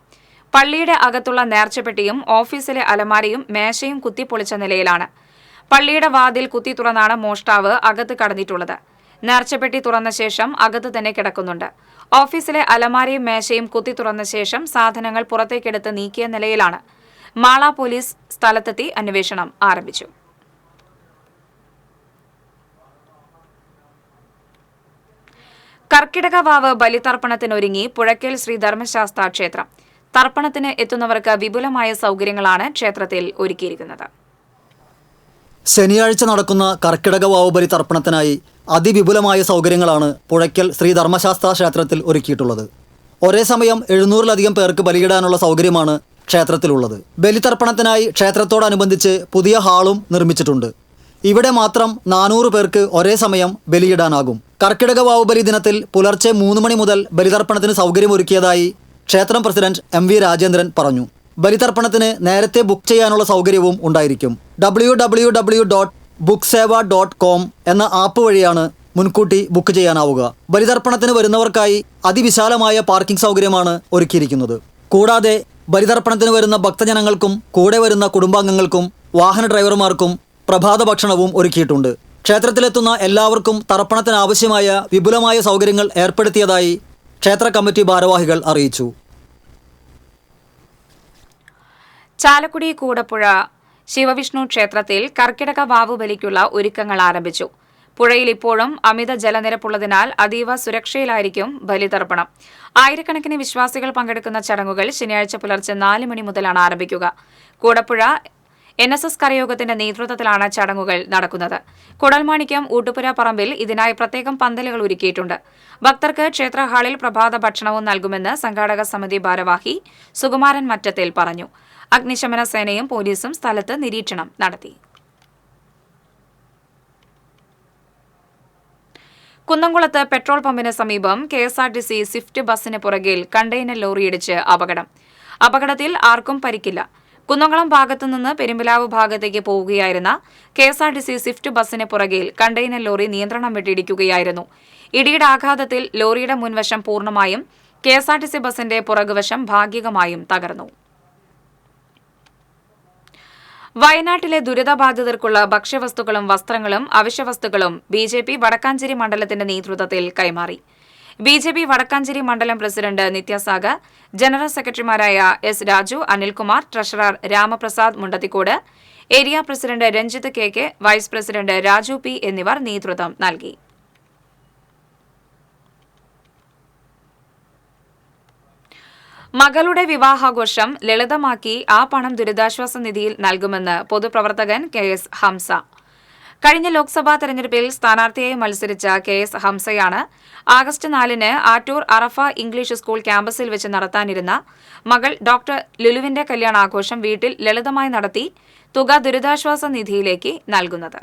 പള്ളിയുടെ അകത്തുള്ള നേർച്ചപ്പെട്ടിയും ഓഫീസിലെ അലമാരയും മേശയും കുത്തിപ്പൊളിച്ച നിലയിലാണ്. പള്ളിയുടെ വാതിൽ കുത്തി തുറന്നാണ് മോഷ്ടാവ് അകത്ത് കടന്നിട്ടുള്ളത്. നേർച്ചപ്പെട്ടി തുറന്ന ശേഷം അകത്ത് തന്നെ കിടക്കുന്നുണ്ട്. ഓഫീസിലെ അലമാരയും മേശയും കുത്തി തുറന്ന ശേഷം സാധനങ്ങൾ പുറത്തേക്കെടുത്ത് നീക്കിയ നിലയിലാണ്. മാള പോലീസ് സ്ഥലത്തെത്തി അന്വേഷണം ആരംഭിച്ചു. കർക്കിടക വാവ് ബലിതർപ്പണത്തിനൊരുങ്ങി പുഴയ്ക്കൽ ശ്രീ ധർമ്മശാസ്ത്ര ക്ഷേത്രം. തർപ്പണത്തിന് എത്തുന്നവർക്ക് വിപുലമായ സൗകര്യങ്ങളാണ് ക്ഷേത്രത്തിൽ ഒരുക്കിയിരിക്കുന്നത്. ശനിയാഴ്ച നടക്കുന്ന കർക്കിടക വാവ് ബലി തർപ്പണത്തിനായി അതിവിപുലമായ സൗകര്യങ്ങളാണ് പുഴയ്ക്കൽ ശ്രീ ധർമ്മശാസ്ത്ര ക്ഷേത്രത്തിൽ ഒരുക്കിയിട്ടുള്ളത്. ഒരേ സമയം 700-ലധികം പേർക്ക് ബലിയിടാനുള്ള സൗകര്യമാണ് ക്ഷേത്രത്തിലുള്ളത്. ബലിതർപ്പണത്തിനായി ക്ഷേത്രത്തോടനുബന്ധിച്ച് പുതിയ ഹാളും നിർമ്മിച്ചിട്ടുണ്ട്. ഇവിടെ മാത്രം 400 പേർക്ക് ഒരേ സമയം ബലിയിടാനാകും. കർക്കിടക വാവുബലി ദിനത്തിൽ പുലർച്ചെ 3 മണി മുതൽ ബലിതർപ്പണത്തിന് സൗകര്യമൊരുക്കിയതായി ക്ഷേത്രം പ്രസിഡന്റ് MV രാജേന്ദ്രൻ പറഞ്ഞു. ബലിതർപ്പണത്തിന് നേരത്തെ ബുക്ക് ചെയ്യാനുള്ള സൗകര്യവും ഉണ്ടായിരിക്കും. www.bookseva.com എന്ന ആപ്പ് വഴിയാണ് മുൻകൂട്ടി ബുക്ക് ചെയ്യാനാവുക. ബലിതർപ്പണത്തിന് വരുന്നവർക്കായി അതിവിശാലമായ പാർക്കിംഗ് സൗകര്യമാണ് ഒരുക്കിയിരിക്കുന്നത്. കൂടാതെ ബലിതർപ്പണത്തിന് വരുന്ന ഭക്തജനങ്ങൾക്കും കൂടെ വരുന്ന കുടുംബാംഗങ്ങൾക്കും വാഹന ഡ്രൈവർമാർക്കും പ്രഭാത ഭക്ഷണവും ഒരുക്കിയിട്ടുണ്ട്. ക്ഷേത്രത്തിലെത്തുന്ന എല്ലാവർക്കും തർപ്പണത്തിനാവശ്യമായ വിപുലമായ സൗകര്യങ്ങൾ ഏർപ്പെടുത്തിയതായി ക്ഷേത്ര കമ്മിറ്റി ഭാരവാഹികൾ അറിയിച്ചു. ചാലക്കുടി കൂടപ്പുഴ ശിവവിഷ്ണു ക്ഷേത്രത്തിൽ കർക്കിടക വാവുബലിക്കുള്ള ഒരുക്കങ്ങൾ ആരംഭിച്ചു. പുഴയിൽ ഇപ്പോഴും അമിത ജലനിരപ്പുള്ളതിനാൽ അതീവ സുരക്ഷയിലായിരിക്കും ബലിതർപ്പണം. ആയിരക്കണക്കിന് വിശ്വാസികൾ പങ്കെടുക്കുന്ന ചടങ്ങുകൾ ശനിയാഴ്ച പുലർച്ചെ 4 മണി മുതലാണ് ആരംഭിക്കുക. കൂടപ്പുഴ NSS കരയോഗത്തിന്റെ നേതൃത്വത്തിലാണ് ചടങ്ങുകൾ നടക്കുന്നത്. കുടൽമാണിക്യം ഊട്ടുപുര പറമ്പിൽ ഇതിനായി പ്രത്യേകം പന്തലുകൾ ഒരുക്കിയിട്ടുണ്ട്. ഭക്തർക്ക് ക്ഷേത്ര ഹാളിൽ പ്രഭാത ഭക്ഷണവും നൽകുമെന്ന് സംഘാടക സമിതി ഭാരവാഹി സുകുമാരൻ മറ്റത്തിൽ പറഞ്ഞു. അഗ്നിശമന സേനയും പോലീസും സ്ഥലത്ത് നിരീക്ഷണം നടത്തി. കുന്നംകുളത്ത് പെട്രോൾ പമ്പിന് സമീപം KSRTC സ്വിഫ്റ്റ് ബസിന് പുറകിൽ കണ്ടെയ്നർ ലോറിയിടിച്ച് അപകടം. അപകടത്തിൽ ആർക്കും പരിക്കില്ല. കുന്നംകുളം ഭാഗത്തുനിന്ന് പെരുമ്പിലാവ് ഭാഗത്തേക്ക് പോവുകയായിരുന്ന KSRTC സ്വിഫ്റ്റ് ബസിന് പുറകിൽ കണ്ടെയ്നർ ലോറി നിയന്ത്രണം വിട്ടിടിക്കുകയായിരുന്നു. ഇടിയുടെ ആഘാതത്തിൽ ലോറിയുടെ മുൻവശം പൂർണ്ണമായും KSRTC ബസിന്റെ പുറകുവശം ഭാഗികമായും തകർന്നു. വയനാട്ടിലെ ദുരിതബാധിതർക്കുള്ള ഭക്ഷ്യവസ്തുക്കളും വസ്ത്രങ്ങളും അവശ്യവസ്തുക്കളും BJP വടക്കാഞ്ചേരി മണ്ഡലത്തിന്റെ നേതൃത്വത്തിൽ കൈമാറി. BJP വടക്കാഞ്ചേരി മണ്ഡലം പ്രസിഡന്റ് നിത്യസാഗർ, ജനറൽ സെക്രട്ടറിമാരായ S. Raju, Anilkumar, treasurer Ramaprasad Mundathikode, area president Ranjith KK, vice president Raju P എന്നിവർ നേതൃത്വം നൽകി. മകളുടെ വിവാഹാഘോഷം ലളിതമാക്കി ആ പണം ദുരിതാശ്വാസ നിധിയിൽ നൽകുമെന്ന് പൊതുപ്രവർത്തകൻ KS ഹംസ. കഴിഞ്ഞ ലോക്സഭാ തെരഞ്ഞെടുപ്പിൽ സ്ഥാനാർത്ഥിയായി മത്സരിച്ച KS ഹംസയാണ് ആഗസ്റ്റ് 4-ന് ആറ്റൂർ അറഫ ഇംഗ്ലീഷ് സ്കൂൾ ക്യാമ്പസിൽ വെച്ച് നടത്താനിരുന്ന മകൾ ഡോക്ടർ ലുലുവിന്റെ കല്യാണാഘോഷം വീട്ടിൽ ലളിതമായി നടത്തി തുക ദുരിതാശ്വാസ നിധിയിലേക്ക് നൽകുന്നത്.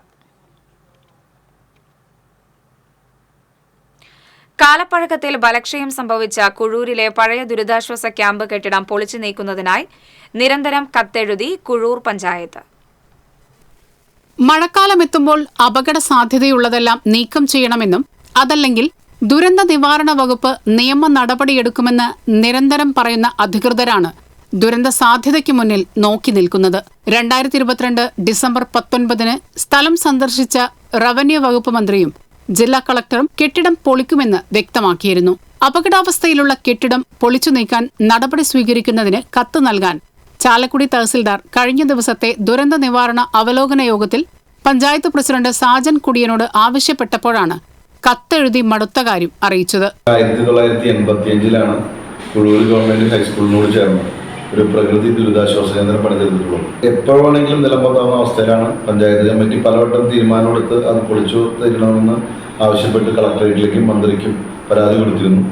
കാലപ്പഴക്കത്തിൽ ബലക്ഷയം സംഭവിച്ച കുഴൂരിലെ പഴയ ദുരിതാശ്വാസ ക്യാമ്പ് കെട്ടിടം പൊളിച്ചു നീക്കുന്നതിനായി നിരന്തരം കത്തെഴുതി കുഴൂർ പഞ്ചായത്ത്. മഴക്കാലമെത്തുമ്പോൾ അപകട സാധ്യതയുള്ളതെല്ലാം നീക്കം ചെയ്യണമെന്നും അതല്ലെങ്കിൽ ദുരന്ത നിവാരണ വകുപ്പ് നിയമ നടപടിയെടുക്കുമെന്ന് നിരന്തരം പറയുന്ന അധികൃതരാണ് ദുരന്ത സാധ്യതയ്ക്ക് മുന്നിൽ നോക്കി നിൽക്കുന്നത്. 2022 ഡിസംബർ 19-ന് സ്ഥലം സന്ദർശിച്ച റവന്യൂ വകുപ്പ് മന്ത്രിയും ജില്ലാ കളക്ടറും കെട്ടിടം പൊളിക്കുമെന്ന് വ്യക്തമാക്കിയിരുന്നു. അപകടാവസ്ഥയിലുള്ള കെട്ടിടം പൊളിച്ചു നീക്കാൻ നടപടി സ്വീകരിക്കുന്നതിന് കത്ത് നൽകാൻ ചാലക്കുടി തഹസിൽദാർ കഴിഞ്ഞ ദിവസത്തെ ദുരന്ത നിവാരണ അവലോകന യോഗത്തിൽ പഞ്ചായത്ത് പ്രസിഡന്റ് സാജൻ കുടിയനോട് ആവശ്യപ്പെട്ടപ്പോഴാണ് കത്തെഴുതി മടുത്ത കാര്യം അറിയിച്ചത്. 1985-ലാണ് കുഴൂർ ഗവൺമെന്റ് ഹൈസ്കൂളിനോട് ചേർന്ന് ഒരു പ്രകൃതി ദുരിതാശ്വാസ കേന്ദ്രം പണിതെടുത്തിട്ടുള്ളത്. എപ്പോൾ വേണമെങ്കിലും നിലമ്പത്താവുന്ന അവസ്ഥയിലാണ് പഞ്ചായത്ത് കമ്മിറ്റി പലവട്ടം തീരുമാനമെടുത്ത് അത് പൊളിച്ചു തരണമെന്ന് ആവശ്യപ്പെട്ട് കളക്ടറേറ്റിലേക്കും മന്ത്രിക്കും പരാതി കൊടുത്തിരുന്നു.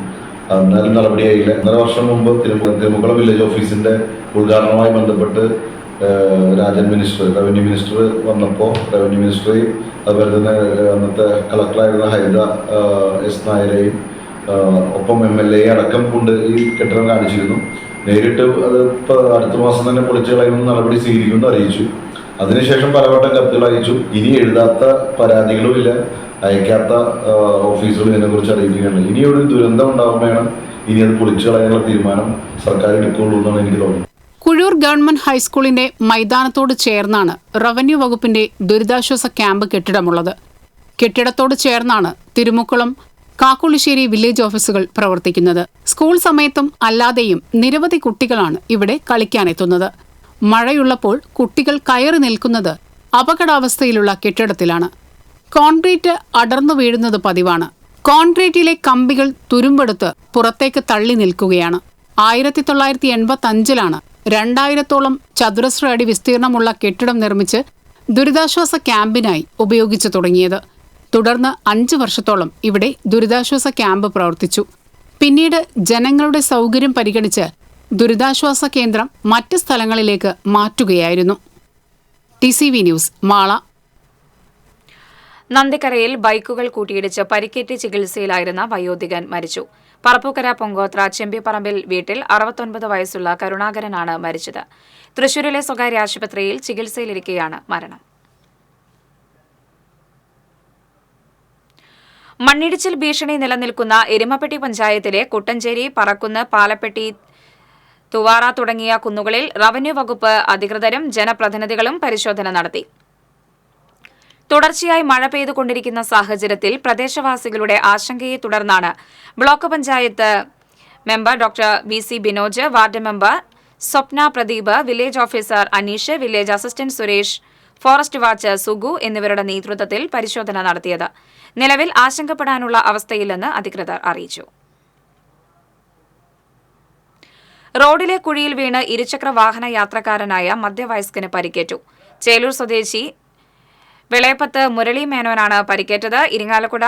എന്നാലും നടപടിയായില്ല. 1.5 വർഷം മുമ്പ് തിരുമുക്കുളം വില്ലേജ് ഓഫീസിന്റെ ഉദ്ഘാടനവുമായി ബന്ധപ്പെട്ട് റവന്യൂ മിനിസ്റ്റർ വന്നപ്പോൾ റവന്യൂ മിനിസ്റ്ററെയും അതുപോലെ തന്നെ അന്നത്തെ കളക്ടറായിരുന്ന ഹൈദ S. നായരെയും ഒപ്പം MLA അടക്കം കൊണ്ട് ഈ കെട്ടിടം കാണിച്ചിരുന്നു. നേരിട്ട് അത് ഇപ്പോൾ അടുത്ത മാസം തന്നെ പൊളിച്ചു കളയുന്ന നടപടി സ്വീകരിക്കുമെന്ന് അറിയിച്ചു. അതിനുശേഷം പലവട്ടം കത്തുകൾ അയച്ചു. ഇനി എഴുതാത്ത പരാതികളും ഇല്ല, അയക്കാത്ത ഓഫീസുകൾ ഇതിനെക്കുറിച്ച് അറിയിക്കുകയാണ്. ഇനിയൊരു ദുരന്തം ഉണ്ടാകുമ്പോഴാണ് ഇനി അത് പൊളിച്ചു കളയാനുള്ള തീരുമാനം സർക്കാർ എടുക്കുകയുള്ളൂ എന്നാണ് എനിക്ക് തോന്നുന്നത്. കുഴൂർ കൈനൂർ ഗവൺമെന്റ് ഹൈസ്കൂളിന്റെ മൈതാനത്തോട് ചേർന്നാണ് റവന്യൂ വകുപ്പിന്റെ ദുരിതാശ്വാസ ക്യാമ്പ് കെട്ടിടമുള്ളത്. കെട്ടിടത്തോട് ചേർന്നാണ് തിരുമുക്കുളം, കാക്കുളിശ്ശേരി വില്ലേജ് ഓഫീസുകൾ പ്രവർത്തിക്കുന്നത്. സ്കൂൾ സമയത്തും അല്ലാതെയും നിരവധി കുട്ടികളാണ് ഇവിടെ കളിക്കാനെത്തുന്നത്. മഴയുള്ളപ്പോൾ കുട്ടികൾ കയറി നിൽക്കുന്നത് അപകടാവസ്ഥയിലുള്ള കെട്ടിടത്തിലാണ്. കോൺക്രീറ്റ് അടർന്നു വീഴുന്നത് പതിവാണ്. കോൺക്രീറ്റിലെ കമ്പികൾ തുരുമ്പെടുത്ത് പുറത്തേക്ക് തള്ളി നിൽക്കുകയാണ്. 1985-ലാണ് 2000-ഓളം ചതുരശ്ര അടി വിസ്തീർണമുള്ള കെട്ടിടം നിർമ്മിച്ച് ദുരിതാശ്വാസ ക്യാമ്പിനായി ഉപയോഗിച്ചു തുടങ്ങിയത്. തുടർന്ന് 5 വർഷത്തോളം ഇവിടെ ദുരിതാശ്വാസ ക്യാമ്പ് പ്രവർത്തിച്ചു. പിന്നീട് ജനങ്ങളുടെ സൗകര്യം പരിഗണിച്ച് ദുരിതാശ്വാസ കേന്ദ്രം മറ്റ് സ്ഥലങ്ങളിലേക്ക് മാറ്റുകയായിരുന്നു. TCV news, Mala. നന്ദിക്കരയിൽ ബൈക്കുകൾ കൂട്ടിയിടിച്ച് പരിക്കേറ്റ് ചികിത്സയിലായിരുന്ന വയോധികൻ മരിച്ചു. പറപ്പൂക്കര പൊങ്കോത്ര ചെമ്പിപ്പറമ്പിൽ വീട്ടിൽ 69 വയസ്സുള്ള കരുണാകരനാണ് മരിച്ചത്. തൃശൂരിലെ സ്വകാര്യ ആശുപത്രിയിൽ ചികിത്സയിലിരിക്കെയാണ് മരണം. മണ്ണിടിച്ചിൽ ഭീഷണി നിലനിൽക്കുന്ന എരുമപ്പെട്ടി പഞ്ചായത്തിലെ കുട്ടഞ്ചേരി, പറക്കുന്ന്, പാലപ്പെട്ടി, തുവാറ തുടങ്ങിയ കുന്നുകളിൽ റവന്യൂ വകുപ്പ് അധികൃതരും ജനപ്രതിനിധികളും പരിശോധന നടത്തി. തുടർച്ചയായി മഴ പെയ്തുകൊണ്ടിരിക്കുന്ന സാഹചര്യത്തിൽ പ്രദേശവാസികളുടെ ആശങ്കയെ തുടർന്നാണ് block panchayat member doctor BC Binoj, ward member Swapna Pradeep, village officer Aneesh, village assistant Suresh, forest watch Sugu എന്നിവരുടെ നേതൃത്വത്തിൽ പരിശോധന നടത്തിയത്. നിലവിൽ ആശങ്കപ്പെടാനുള്ള അവസ്ഥയില്ലെന്ന് അധികൃതർ അറിയിച്ചു. റോഡിലെ കുഴിയിൽ വീണ് ഇരുചക്ര വാഹന യാത്രക്കാരനായ മധ്യവയസ്കന് പരിക്കേറ്റു. ചേലൂർ സ്വദേശി വെളയപ്പത്ത് മുരളി മേനോനാണ് പരിക്കേറ്റത്. ഇരിങ്ങാലക്കുട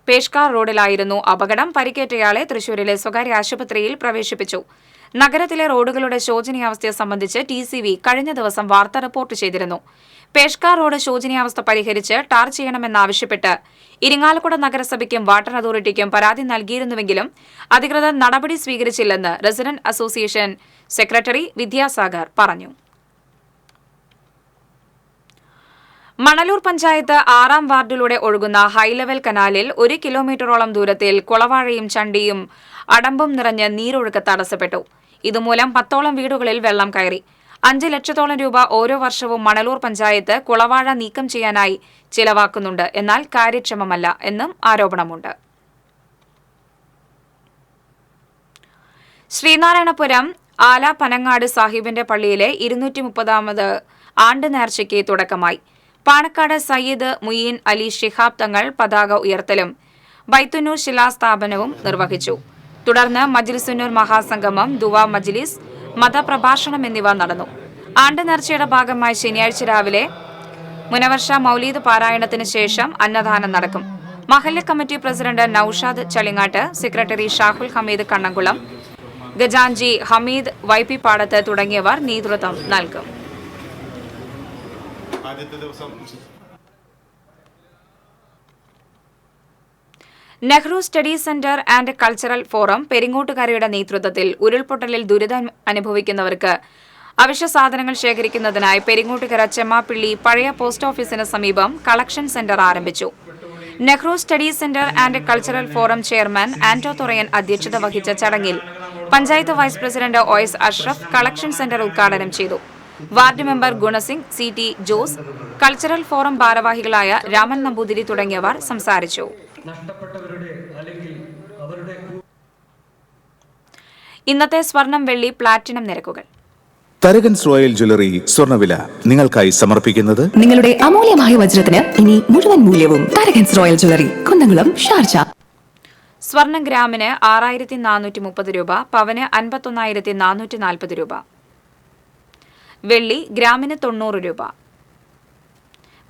പേഷ്കാർ റോഡിലായിരുന്നു അപകടം. പരിക്കേറ്റയാളെ തൃശൂരിലെ സ്വകാര്യ ആശുപത്രിയിൽ പ്രവേശിപ്പിച്ചു. നഗരത്തിലെ റോഡുകളുടെ ശോചനീയാവസ്ഥയെ സംബന്ധിച്ച് TCV കഴിഞ്ഞ ദിവസം വാർത്ത റിപ്പോർട്ട് ചെയ്തിരുന്നു. പേഷ്കാർ റോഡ് ശോചനീയാവസ്ഥ പരിഹരിച്ച് ടാർ ചെയ്യണമെന്നാവശ്യപ്പെട്ട് ഇരിങ്ങാലക്കുട നഗരസഭയ്ക്കും വാട്ടർ അതോറിറ്റിക്കും പരാതി നൽകിയിരുന്നുവെങ്കിലും അധികൃതർ നടപടി സ്വീകരിച്ചില്ലെന്ന് റെസിഡന്റ് അസോസിയേഷൻ സെക്രട്ടറി വിദ്യാസാഗർ പറഞ്ഞു. മണലൂർ പഞ്ചായത്ത് 6-ാം വാർഡിലൂടെ ഒഴുകുന്ന ഹൈലെവൽ കനാലിൽ 1 കിലോമീറ്ററോളം ദൂരത്തിൽ കുളവാഴയും ചണ്ടിയും അടമ്പും നിറഞ്ഞ് നീരൊഴുക്ക് തടസ്സപ്പെട്ടു. ഇതുമൂലം 10ഓളം വീടുകളിൽ വെള്ളം കയറി. 5 ലക്ഷത്തോളം രൂപ ഓരോ വർഷവും മണലൂർ പഞ്ചായത്ത് കുളവാഴ നീക്കം ചെയ്യാനായി ചിലവാക്കുന്നുണ്ട്. എന്നാൽ കാര്യക്ഷമമല്ല എന്നും ആരോപണമുണ്ട്. ശ്രീനാരായണപുരം ആല പനങ്ങാട് സാഹിബിന്റെ പള്ളിയിലെ 230ാമത് ആണ്ട് നേർച്ചയ്ക്ക് തുടക്കമായി. പാണക്കാട് സയ്യിദ് മുയീൻ അലി ശിഹാബ് തങ്ങൾ പതാക ഉയർത്തലും ബൈത്തുന്നൂർ ശിലാസ്ഥാപനവും നിർവഹിച്ചു. തുടർന്ന് മജ്ലിസുന്നൂർ മഹാസംഗമം, ദുവാ മജ്ലിസ്, മതപ്രഭാഷണം എന്നിവ നടന്നു. ആണ്ട് നേർച്ചയുടെ ഭാഗമായി ശനിയാഴ്ച രാവിലെ മുനവർഷ മൗലീദ് പാരായണത്തിന് ശേഷം അന്നദാനം നടക്കും. മഹല്ല് committee president Noushad Chalingad, secretary Shahul Hameed Kannamkulam, Gajanji Hameed YP Padath തുടങ്ങിയവർ നേതൃത്വം നൽകും. Nehru study centre and cultural forum പെരിങ്ങോട്ടുകരയുടെ നേതൃത്വത്തിൽ ഉരുൾപൊട്ടലിൽ ദുരിതം അനുഭവിക്കുന്നവർക്ക് അവശ്യ സാധനങ്ങൾ ശേഖരിക്കുന്നതിനായി പെരിങ്ങോട്ടുകര ചെമ്മാപ്പിള്ളി പഴയ പോസ്റ്റ് ഓഫീസിന് സമീപം കളക്ഷൻ സെന്റർ ആരംഭിച്ചു. Nehru study centre and cultural forum chairman Anto Thurayan അധ്യക്ഷത വഹിച്ച ചടങ്ങിൽ panchayat vice president OS Ashraf collection centre ഉദ്ഘാടനം ചെയ്തു. Ward member Gunasingh, CT Jose, cultural forum ഭാരവാഹികളായ രാമൻ നമ്പൂതിരി തുടങ്ങിയവർ സംസാരിച്ചു. ഇന്നത്തെ സ്വർണം, വെള്ളി, പ്ലാറ്റിനം നിരക്കുകൾ. തരകൻസ് റോയൽ ജ്വല്ലറി സ്വർണ്ണവില നിങ്ങൾക്കായി സമർപ്പിക്കുന്നത് നിങ്ങളുടെ അമൂല്യമായ വജ്രത്തിന് ഇനി മുഴുവൻ മൂല്യവും Tharakans royal jewellery, Kunnamkulam, Sharjah. സ്വർണം ഗ്രാമിന് 6430 രൂപ, പവന് 51,440 രൂപ. വെള്ളി ഗ്രാമിന് 90 രൂപ.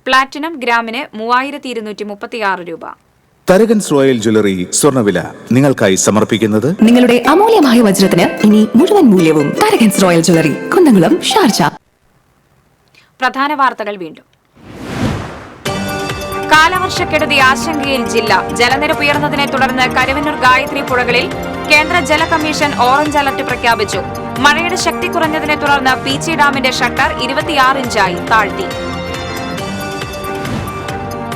പ്ലാറ്റിനം ഗ്രാമിന് 3236 രൂപ. തരകൻസ് റോയൽ ജ്വല്ലറി സ്വർണ്ണവില നിങ്ങൾക്കായി സമർപ്പിക്കുന്നത് നിങ്ങളുടെ അമൂല്യമായ വജ്രത്തിന് ഇനി മുഴുവൻ മൂല്യവും Tharakans royal jewellery, Kunnamkulam, Sharjah. പ്രധാന വാർത്തകൾ വീണ്ടും. കാലവർഷക്കെടുതി ആശങ്കയിൽ ജില്ല. ജലനിരപ്പ് ഉയർന്നതിനെ തുടർന്ന് കരുവന്നൂർ ഗായത്രി പുഴകളിൽ കേന്ദ്ര ജല കമ്മീഷൻ ഓറഞ്ച് അലർട്ട് പ്രഖ്യാപിച്ചു. മഴയുടെ ശക്തി കുറഞ്ഞതിനെ തുടർന്ന് പീച്ചി ഡാമിന്റെ ഷട്ടർ 26 ഇഞ്ചായി താഴ്ത്തി.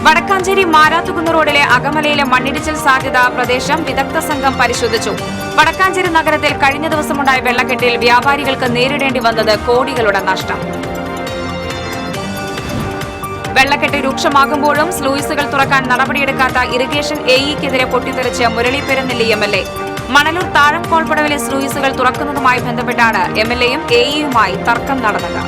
വടക്കാഞ്ചേരി മാരാത്തുകുന്ന് റോഡിലെ അകമലയിലെ മണ്ണിടിച്ചിൽ സാധ്യതാ പ്രദേശം വിദഗ്ധ സംഘം പരിശോധിച്ചു. വടക്കാഞ്ചേരി നഗരത്തിൽ കഴിഞ്ഞ ദിവസമുണ്ടായ വെള്ളക്കെട്ടിൽ വ്യാപാരികൾക്ക് നേരിടേണ്ടി വന്നത് കോടികളുടെ നഷ്ടം. വെള്ളക്കെട്ട് രൂക്ഷമാകുമ്പോഴും സ്ലൂയിസുകൾ തുറക്കാൻ നടപടിയെടുക്കാത്ത ഇറിഗേഷൻ എഇക്കെതിരെ പൊട്ടിത്തെറിച്ച് മുരളി പെരുന്നെല്ലി എംഎൽഎ. മണലൂർ താഴം കോൾപ്പടവിലെ സ്ലൂയിസുകൾ തുറക്കുന്നതുമായി ബന്ധപ്പെട്ടാണ് എംഎൽഎയും എഇയുമായി തർക്കം നടന്നത്.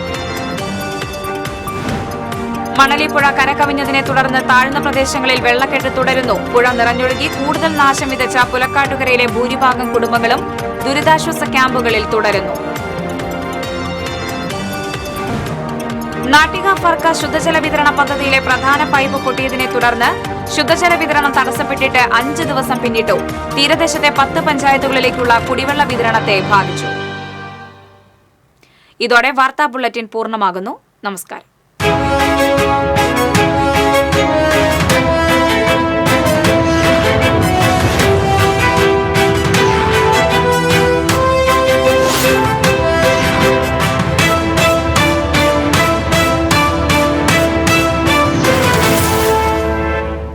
മണലിപ്പുഴ കരകവിഞ്ഞതിനെ തുടർന്ന് താഴ്ന്ന പ്രദേശങ്ങളിൽ വെള്ളക്കെട്ട് തുടരുന്നു. പുഴ നിറഞ്ഞൊഴുകി കൂടുതൽ നാശം വിതച്ച പുലക്കാട്ടുകരയിലെ ഭൂരിഭാഗം കുടുംബങ്ങളും ദുരിതാശ്വാസ ക്യാമ്പുകളിൽ തുടരുന്നു. നാട്ടിക ഫർക്ക ശുദ്ധജല വിതരണ പദ്ധതിയിലെ പ്രധാന പൈപ്പ് പൊട്ടിയതിനെ തുടർന്ന് ശുദ്ധജല വിതരണം തടസ്സപ്പെട്ടിട്ട് 5 ദിവസം പിന്നിട്ടു. തീരദേശത്തെ 10 പഞ്ചായത്തുകളിലേക്കുള്ള കുടിവെള്ള വിതരണത്തെ ബാധിച്ചു. ഇതോടെ വാർത്താ ബുള്ളറ്റിൻ പൂർണ്ണമാകുന്നു. നമസ്കാരം.